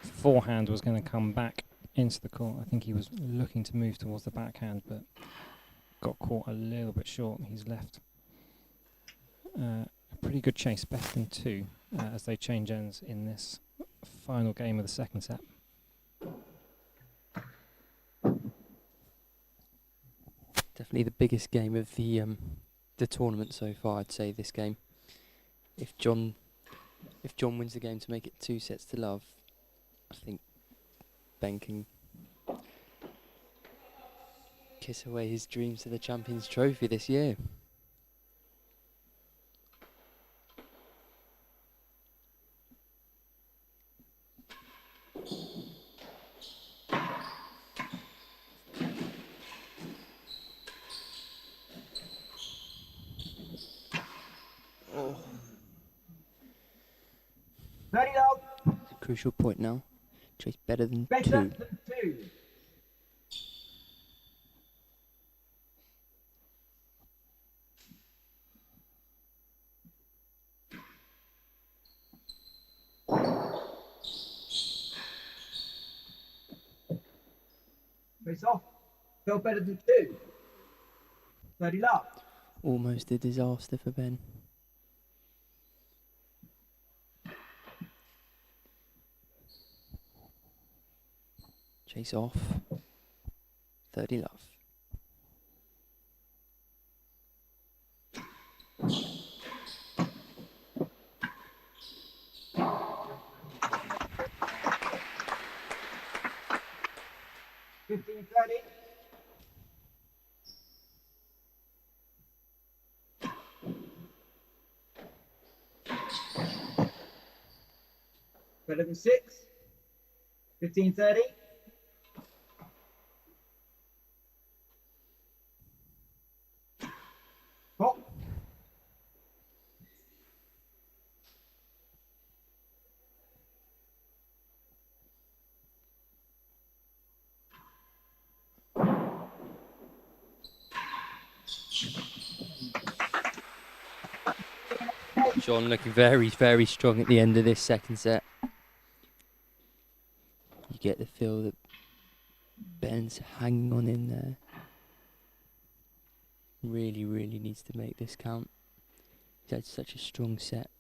forehand was going to come back into the court. I think he was looking to move towards the backhand, but got caught a little bit short. He's left a pretty good chase, better than 2, as they change ends in this final game of the second set. Definitely the biggest game of the tournament so far, I'd say, this game. If John wins the game to make it 2 sets to love, I think Ben can kiss away his dreams to the Champions Trophy this year. Oh. 30 love. Crucial point now. Chase better than 2. Better than 2. Face off. Felt better than 2. 30 love. Almost a disaster for Ben. Chase off. 30 love. Fifteen 30. Better than 6. 15 30. Pop. John looking very, very strong at the end of this second set. You get the feel that Ben's hanging on in there. Really, really needs to make this count. He's had such a strong set.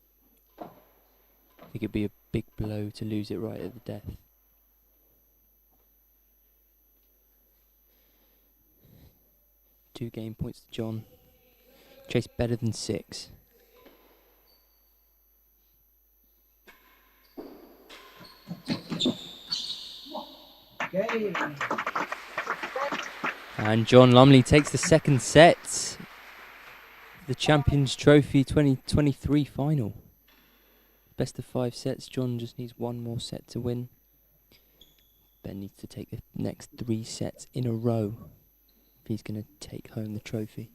I think it'd be a big blow to lose it right at the death. Two game points to John. Chase better than 6. Game. And John Lumley takes the second set. The Champions Trophy 2023 final. Best of 5 sets. John just needs one more set to win. Ben needs to take the next 3 sets in a row if he's going to take home the trophy.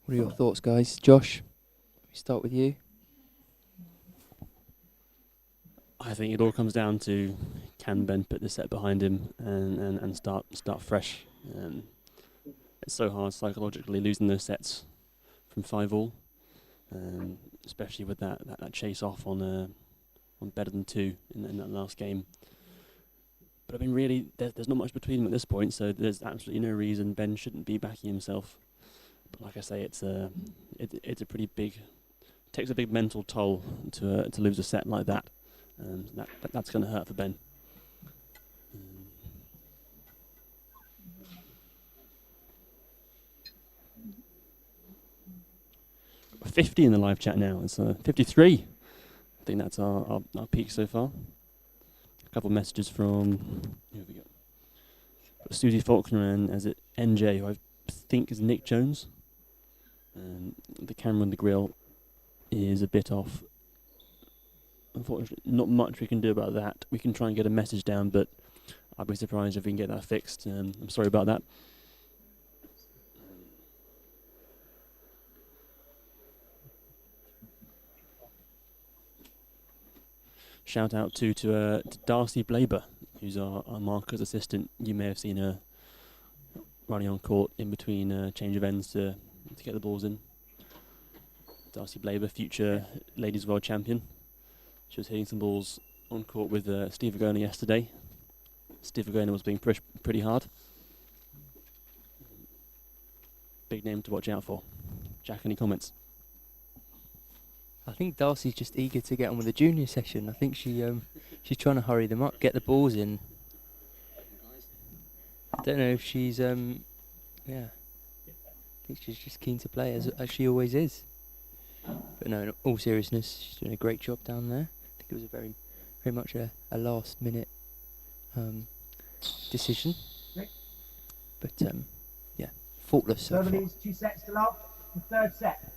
What are your thoughts, guys? Josh, we start with you. I think it all comes down to, can Ben put the set behind him and start fresh. It's so hard psychologically losing those sets from 5-all, especially with that chase off on better than 2 in that last game. But I mean, really, there's not much between them at this point, so there's absolutely no reason Ben shouldn't be backing himself. But like I say, it's a pretty big, takes a big mental toll to lose a set like that. That's going to hurt for Ben. 50 in the live chat now. It's 53. I think that's our peak so far. A couple of messages from, here we go, Susie Faulkner and as it NJ, who I think is Nick Jones. The camera and the grill is a bit off. Unfortunately, not much we can do about that. We can try and get a message down, but I'd be surprised if we can get that fixed. I'm sorry about that. Shout out to Darcy Blaber, who's our markers assistant. You may have seen her running on court in between change of ends to get the balls in. Darcy Blaber, future ladies world champion. She was hitting some balls on court with Steve Agona yesterday. Steve Agona was being pushed pretty hard. Big name to watch out for. Jack, any comments? I think Darcy's just eager to get on with the junior session. I think she's trying to hurry them up, get the balls in. I don't know if she's I think she's just keen to play as she always is. But no, in all seriousness, she's doing a great job down there. I think it was a very much a last minute decision. But yeah, faultless so far. Beverly's 2 sets to love. The third set.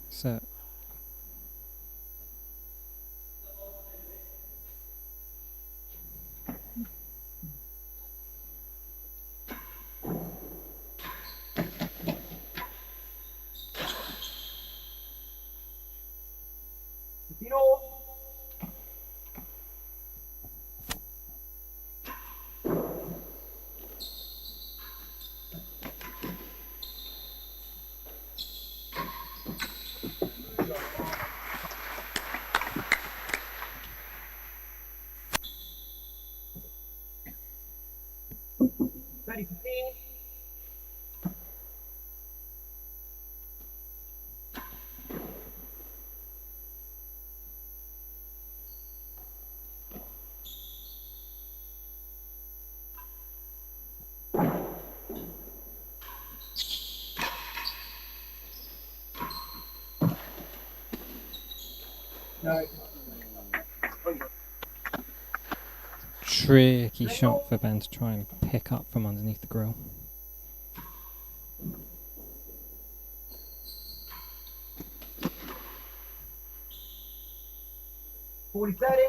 So, No. Tricky shot for Ben to try and pick up from underneath the grill. Forty 30.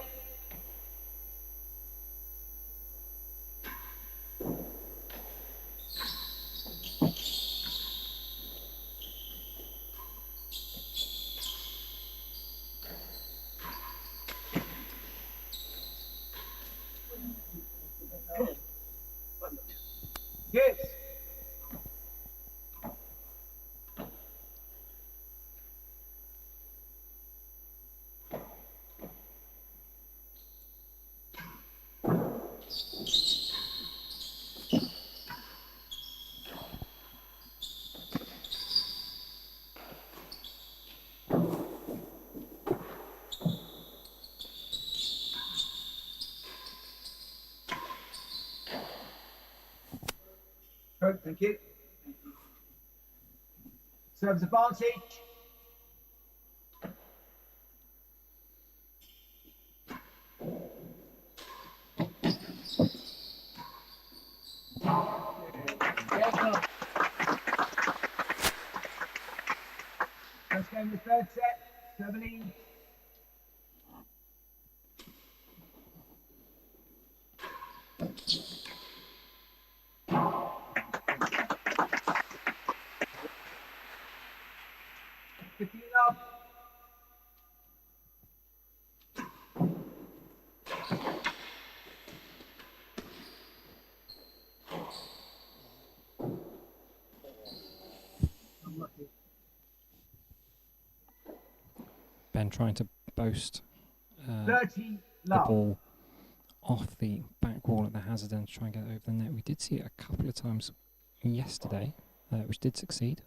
Yes. Good, thank you. Serves advantage. First game of the third set. Serve lead. Love. Ben trying to boast 30 the love. ball off the back wall at the hazard end to try and get it over the net. We did see it a couple of times yesterday, which did succeed.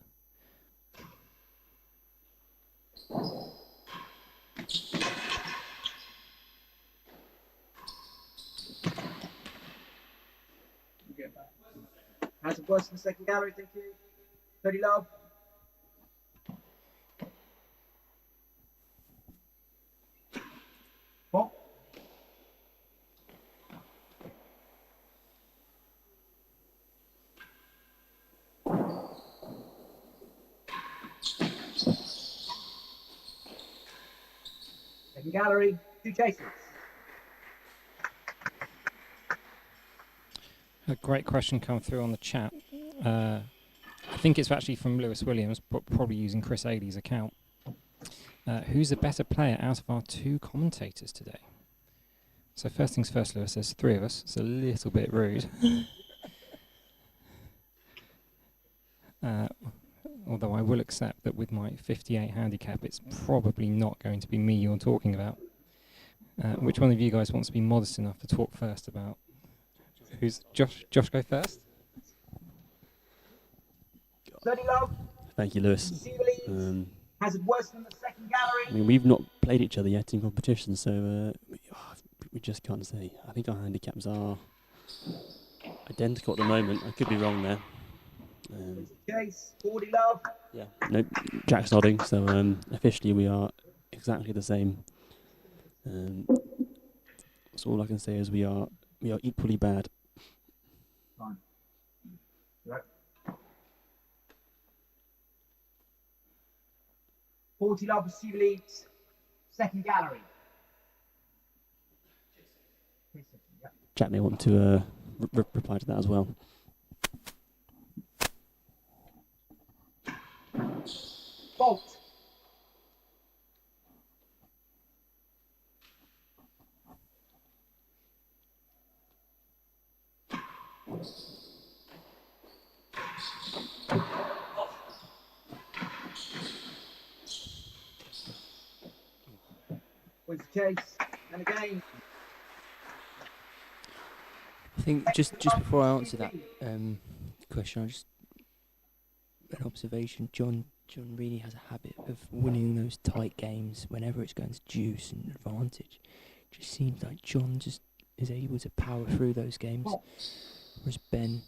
Has it worse in the second gallery, thank you. 30 love. Ball. Second gallery, 2 chases. A great question come through on the chat. I think it's actually from Lewis Williams, probably using Chris Ailey's account. Who's the better player out of our 2 commentators today? So first things first, Lewis, there's 3 of us. It's a little bit rude. Although I will accept that with my 58 handicap, it's probably not going to be me you're talking about. Which one of you guys wants to be modest enough to talk first about? Who's Josh? Josh, go first. 30 love. Thank you, Lewis. Has it worse than the second gallery? I mean, we've not played each other yet in competition, so we just can't say. I think our handicaps are identical at the moment. I could be wrong there. Chase, 40 love. Yeah. No, Jack's nodding. So officially, we are exactly the same. So all I can say is we are equally bad. Fine. Right. 40 love, receiver leads. Second gallery. Jack may want to reply to that as well. Bolt. Wins the chase. And again. I think just before I answer that question, I just an observation. John really has a habit of winning those tight games whenever it's going to juice and advantage. Just seems like John just is able to power through those games, whereas Ben,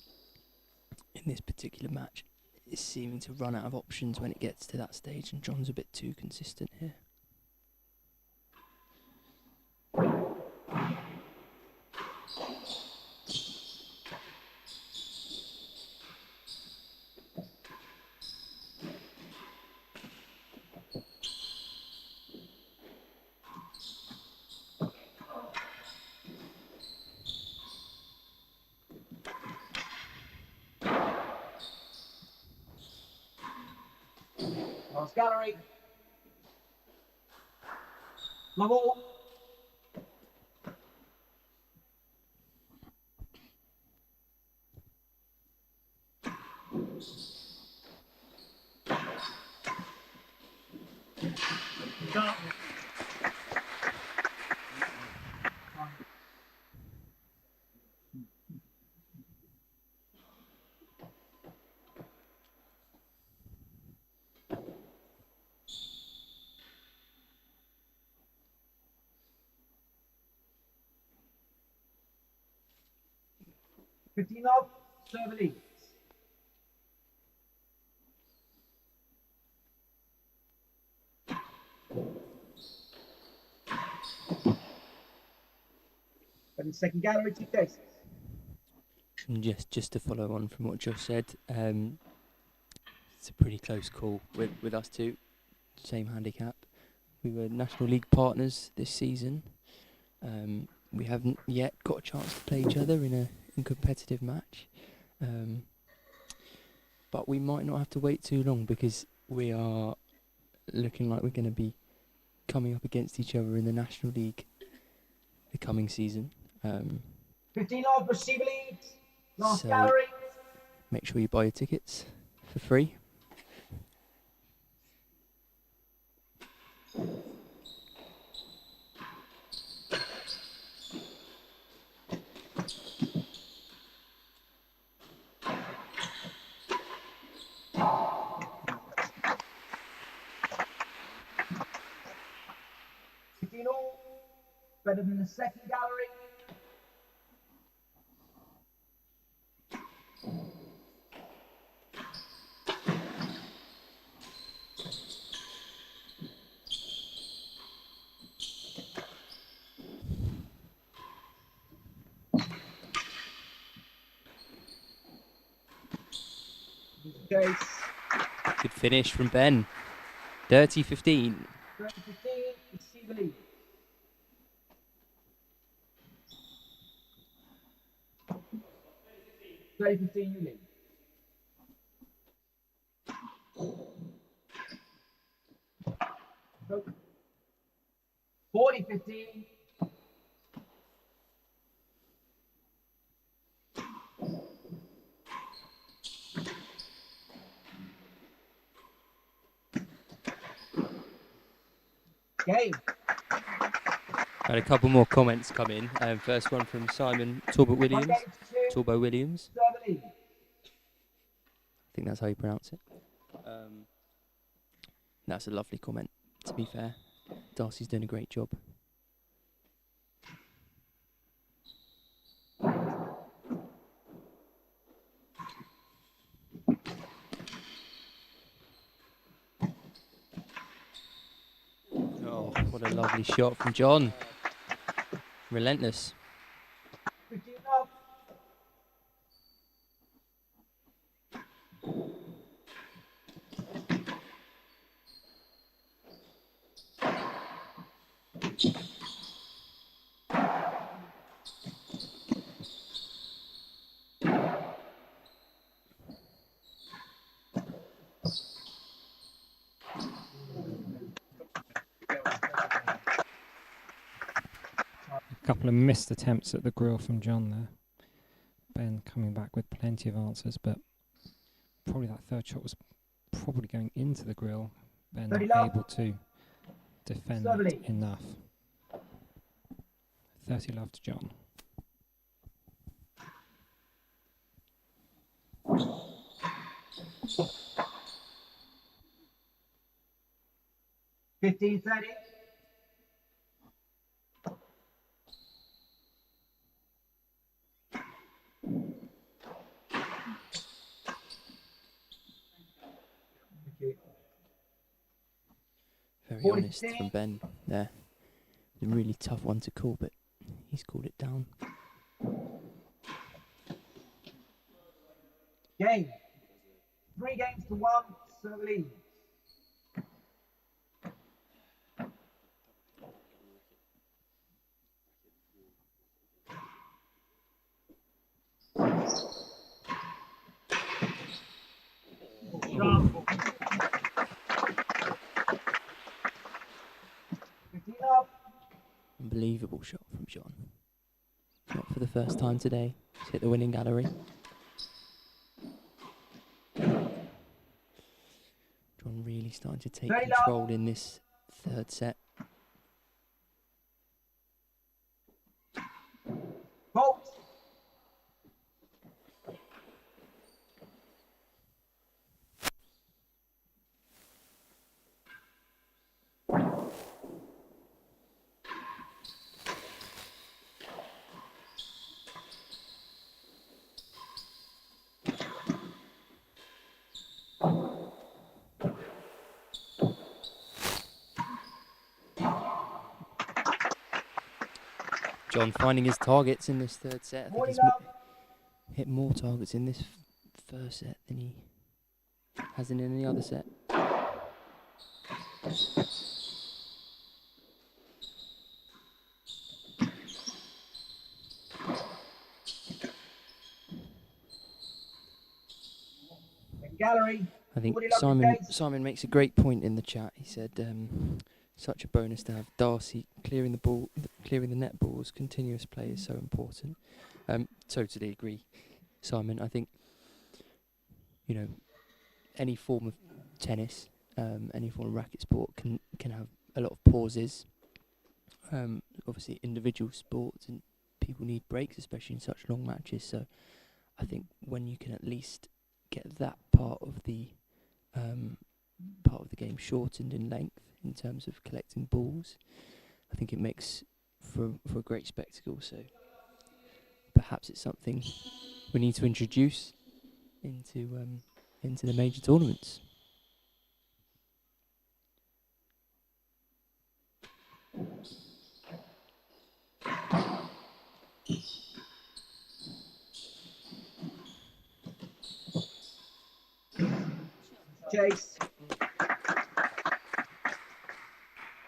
in this particular match, is seeming to run out of options when it gets to that stage, and John's a bit too consistent here. Last gallery. Love all. Fifteen off. Serve leads. And second gallery, 2 cases. And just to follow on from what Josh said, it's a pretty close call with us two. Same handicap. We were National League partners this season. We haven't yet got a chance to play each other in a competitive match. But we might not have to wait too long because we are looking like we're going to be coming up against each other in the National League the coming season. 15 off, receiver leads. Last So- gallery. Make sure you buy your tickets for free. Better than the second gallery. Case. Good finish from Ben. Dirty 15. 15, receiver lead. Play 15, you lead. Go. 40-15. Game. Had a couple more comments come in. First one from Simon Talbot Williams. Talbot Williams. I think that's how you pronounce it. That's a lovely comment, to be fair. Darcy's doing a great job. Oh, what a lovely shot from John. Relentless. 15 off. A couple of missed attempts at the grill from John there. Ben coming back with plenty of answers, but probably that third shot was probably going into the grill. Ben not 30 love. able to defend Lovely. enough. 30 love to John. $15.30. Very 40 honest from Ben there. A really tough one to call, but he's called it down. Game. 3 games to 1. Serve lead. unbelievable shot from John. Not for the first time today. He's hit the winning gallery. John really starting to take control in this third set. Fault. John finding his targets in this third set. I think Morning, he's love. hit more targets in this first set than he has in any other set. Gallery. I think Somebody love the gates. Simon makes a great point in the chat. He said, such a bonus to have Darcy clearing the net balls. Continuous play is so important. Totally agree, Simon. I think, you know, any form of tennis, any form of racket sport can have a lot of pauses. Obviously, individual sports and people need breaks, especially in such long matches. So, I think when you can at least get that part of the game shortened in length in terms of collecting balls, I think it makes for a great spectacle. So perhaps it's something we need to introduce into the major tournaments. Chase.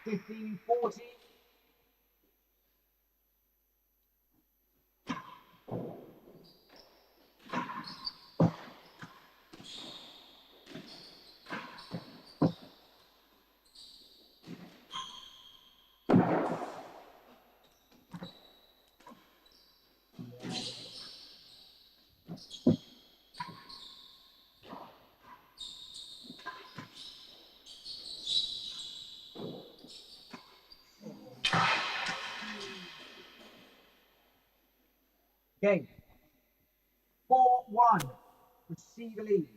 15-40. Game. 4-1. Receiver lead.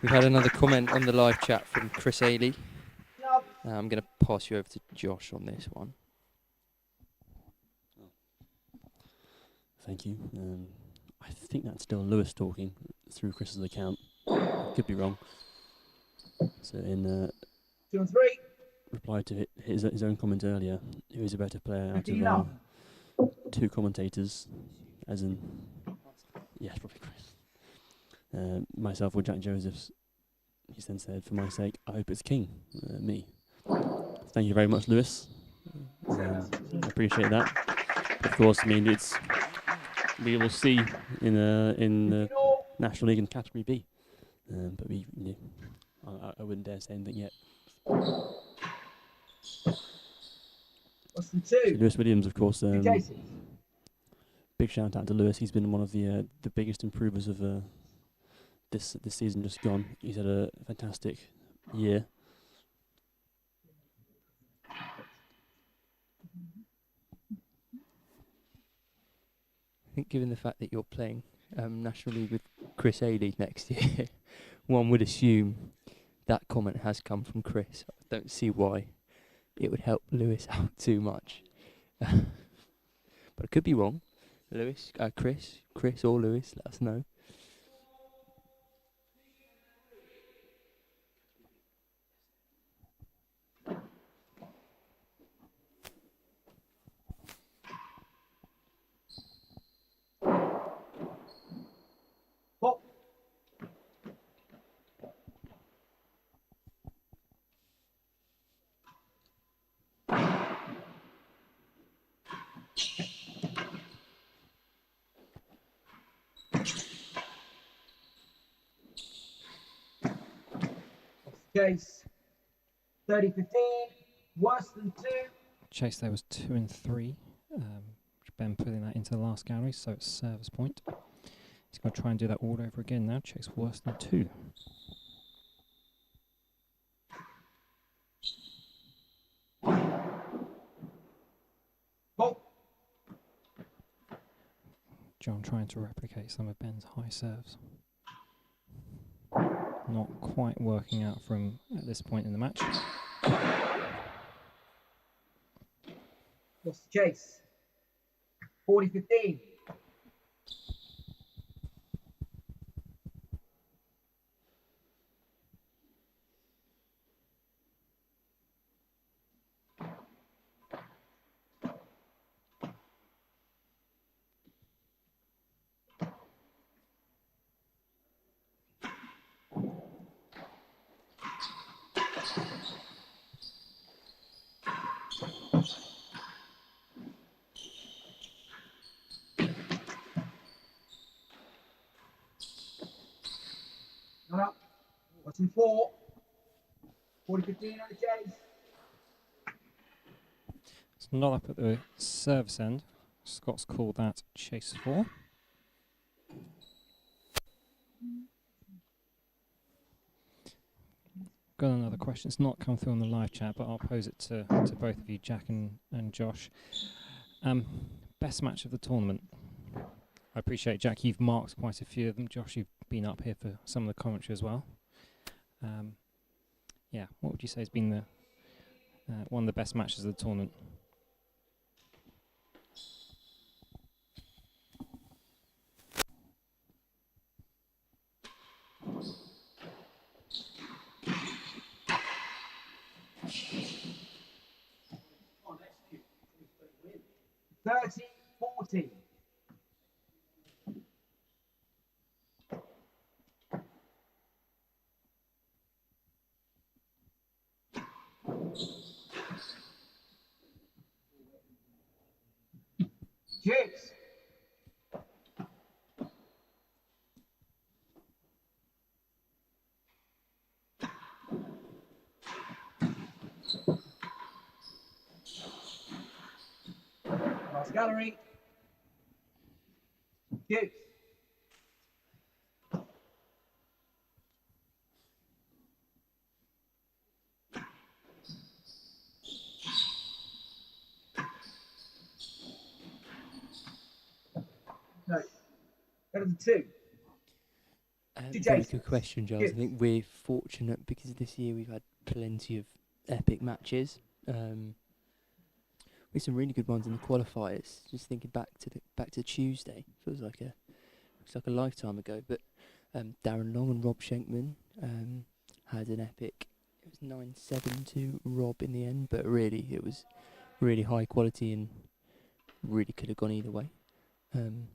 We've had another comment on the live chat from Chris Ailey. Love. I'm going to pass you over to Josh on this one. Thank you. I think that's still Lewis talking through Chris's account. Could be wrong. So in 2 and 3. reply to his own comment earlier, who is a better player out 15 of love. two commentators, as in, yes, probably Chris. Myself or Jack Josephs. He then said, for my sake, I hope it's King, me. Thank you very much, Lewis. I appreciate that. Of course, I mean, we will see in the National League in Category B. But I wouldn't dare say anything yet. What's the So 2? Lewis Williams, of course. Two cases. Big shout out to Lewis. He's been one of the biggest improvers of this season just gone. He's had a fantastic year. I think given the fact that you're playing National League with Chris Ailey next year, one would assume that comment has come from Chris. I don't see why it would help Lewis out too much. But I could be wrong. Lewis, Chris or Lewis, let us know. Chase. 30-15. Worse than 2. Chase there was 2 and 3. Ben putting that into the last gallery, so it's service point. He's going to try and do that all over again now. Chase worse than 2. Ball. John trying to replicate some of Ben's high serves. Not quite working out for him at this point in the match. Lost to Chase. 40-15. Not up. What's in 4? 40-15 on the Chase. It's not up at the service end. Scott's called that Chase 4. Got another question. It's not come through on the live chat, but I'll pose it to both of you, Jack and Josh. Best match of the tournament. I appreciate, Jack, you've marked quite a few of them. Josh, you've been up here for some of the commentary as well. Yeah, what would you say has been the one of the best matches of the tournament? On, execute. 30-40. Chase. Last gallery. Chase. No. Go to the 2. Very good question, Giles. I think we're fortunate because this year we've had plenty of epic matches. With some really good ones in the qualifiers. Just thinking back to Tuesday, feels like a lifetime ago. But Darren Long and Rob Schenkman had an epic. It was 9-7 to Rob in the end, but really it was really high quality and really could have gone either way. And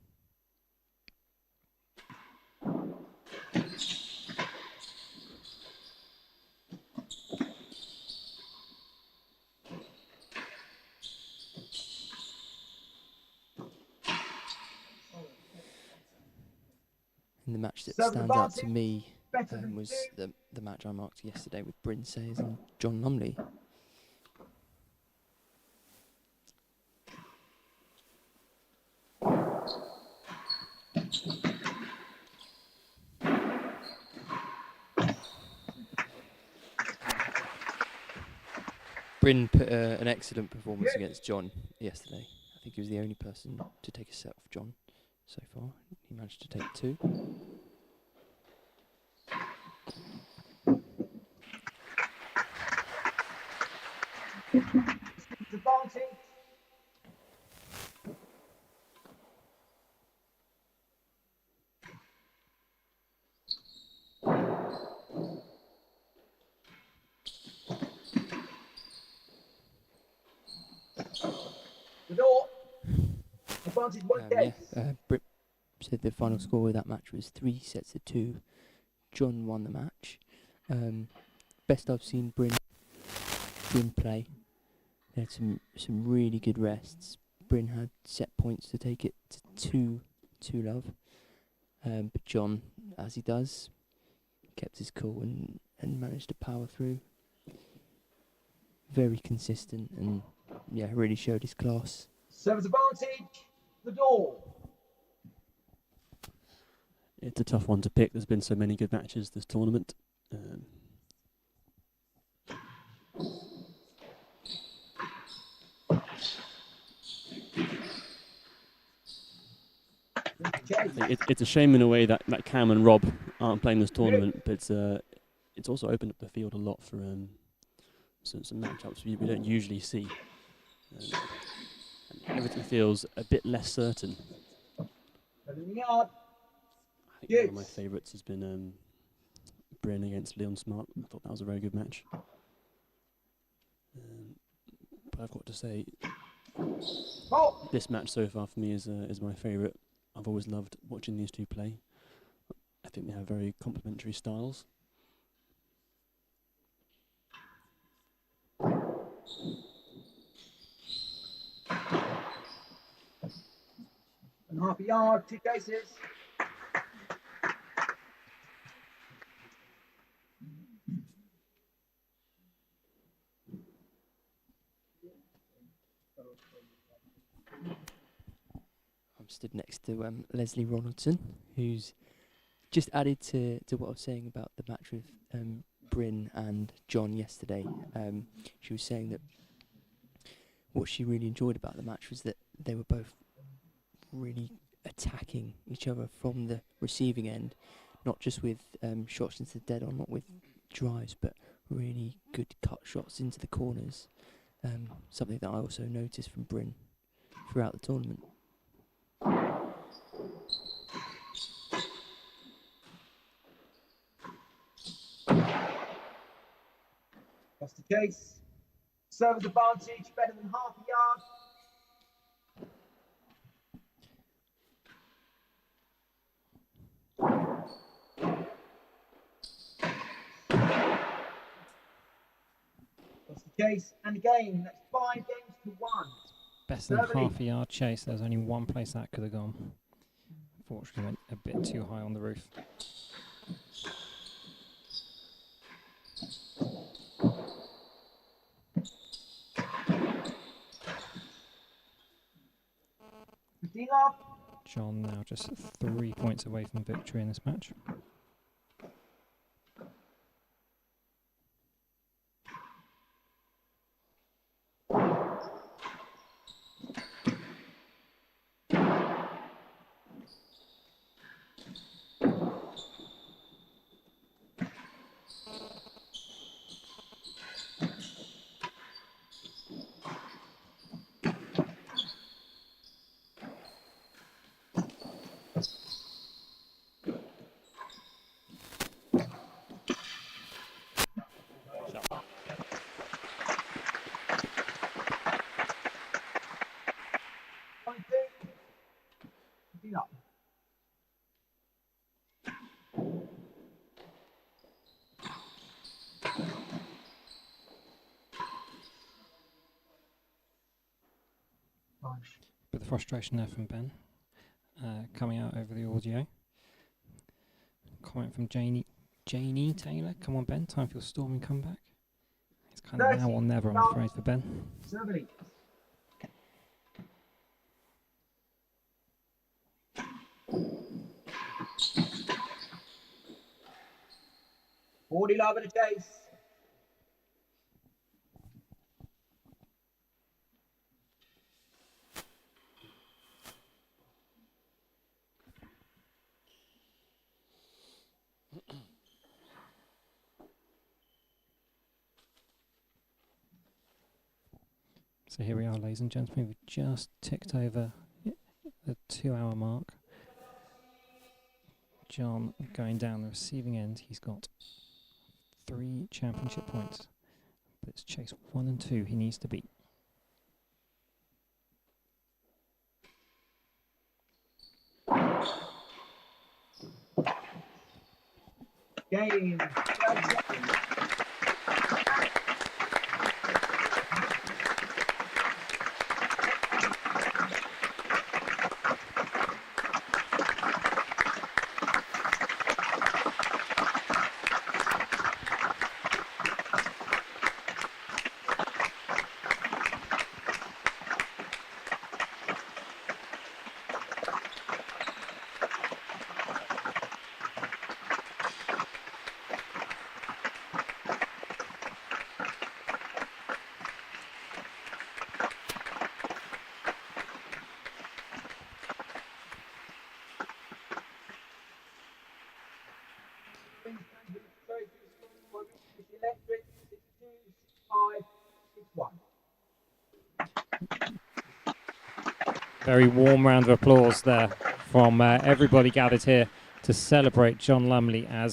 the match that stands out to me was the match I marked yesterday with Bryn Sayers and John Lumley. Bryn put an excellent performance against John yesterday. I think he was the only person to take a set off John so far. He managed to take 2. Advantage. The door. Advantage 1 case. Britt said the final score of that match was 3-2. John won the match. Best I've seen Bryn play. They had some really good rests. Bryn had set points to take it to 2-love. But John, as he does, kept his cool and managed to power through. Very consistent and really showed his class. Service advantage, the door. It's a tough one to pick. There's been so many good matches this tournament. Chase. I think it's a shame in a way that Cam and Rob aren't playing this tournament, but it's also opened up the field a lot for some matchups we don't usually see. And everything feels a bit less certain. 7 in the yard. I think one of my favourites has been Bryn against Leon Smart. I thought that was a very good match. But I've got to say, Oh. this match so far for me is my favourite. I've always loved watching these two play. I think they have very complementary styles. And half a yard, 2 cases. I'm stood next to Leslie Ronaldson, who's just added to what I was saying about the match with Bryn and John yesterday. She was saying that what she really enjoyed about the match was that they were both really attacking each other from the receiving end, not just with shots into the dead on, not with drives, but really good cut shots into the corners. Something that I also noticed from Bryn throughout the tournament. That's the case. Service advantage, better than half a yard. That's the case. And again, that's 5 games to 1. Best than half a yard chase. There's only one place that could have gone. Unfortunately, went a bit too high on the roof. John now just 3 points away from victory in this match. Bit of frustration there from Ben, coming out over the audio. Comment from Janie Taylor. Come on, Ben, time for your storming comeback. It's kind of now or never, I'm afraid, for Ben. 40 love in the chase. So here we are, ladies and gentlemen. We've just ticked over the 2-hour mark. John going down the receiving end. He's got 3 championship points. But it's chase 1 and 2 he needs to beat. Game. Very warm round of applause there from everybody gathered here to celebrate John Lumley as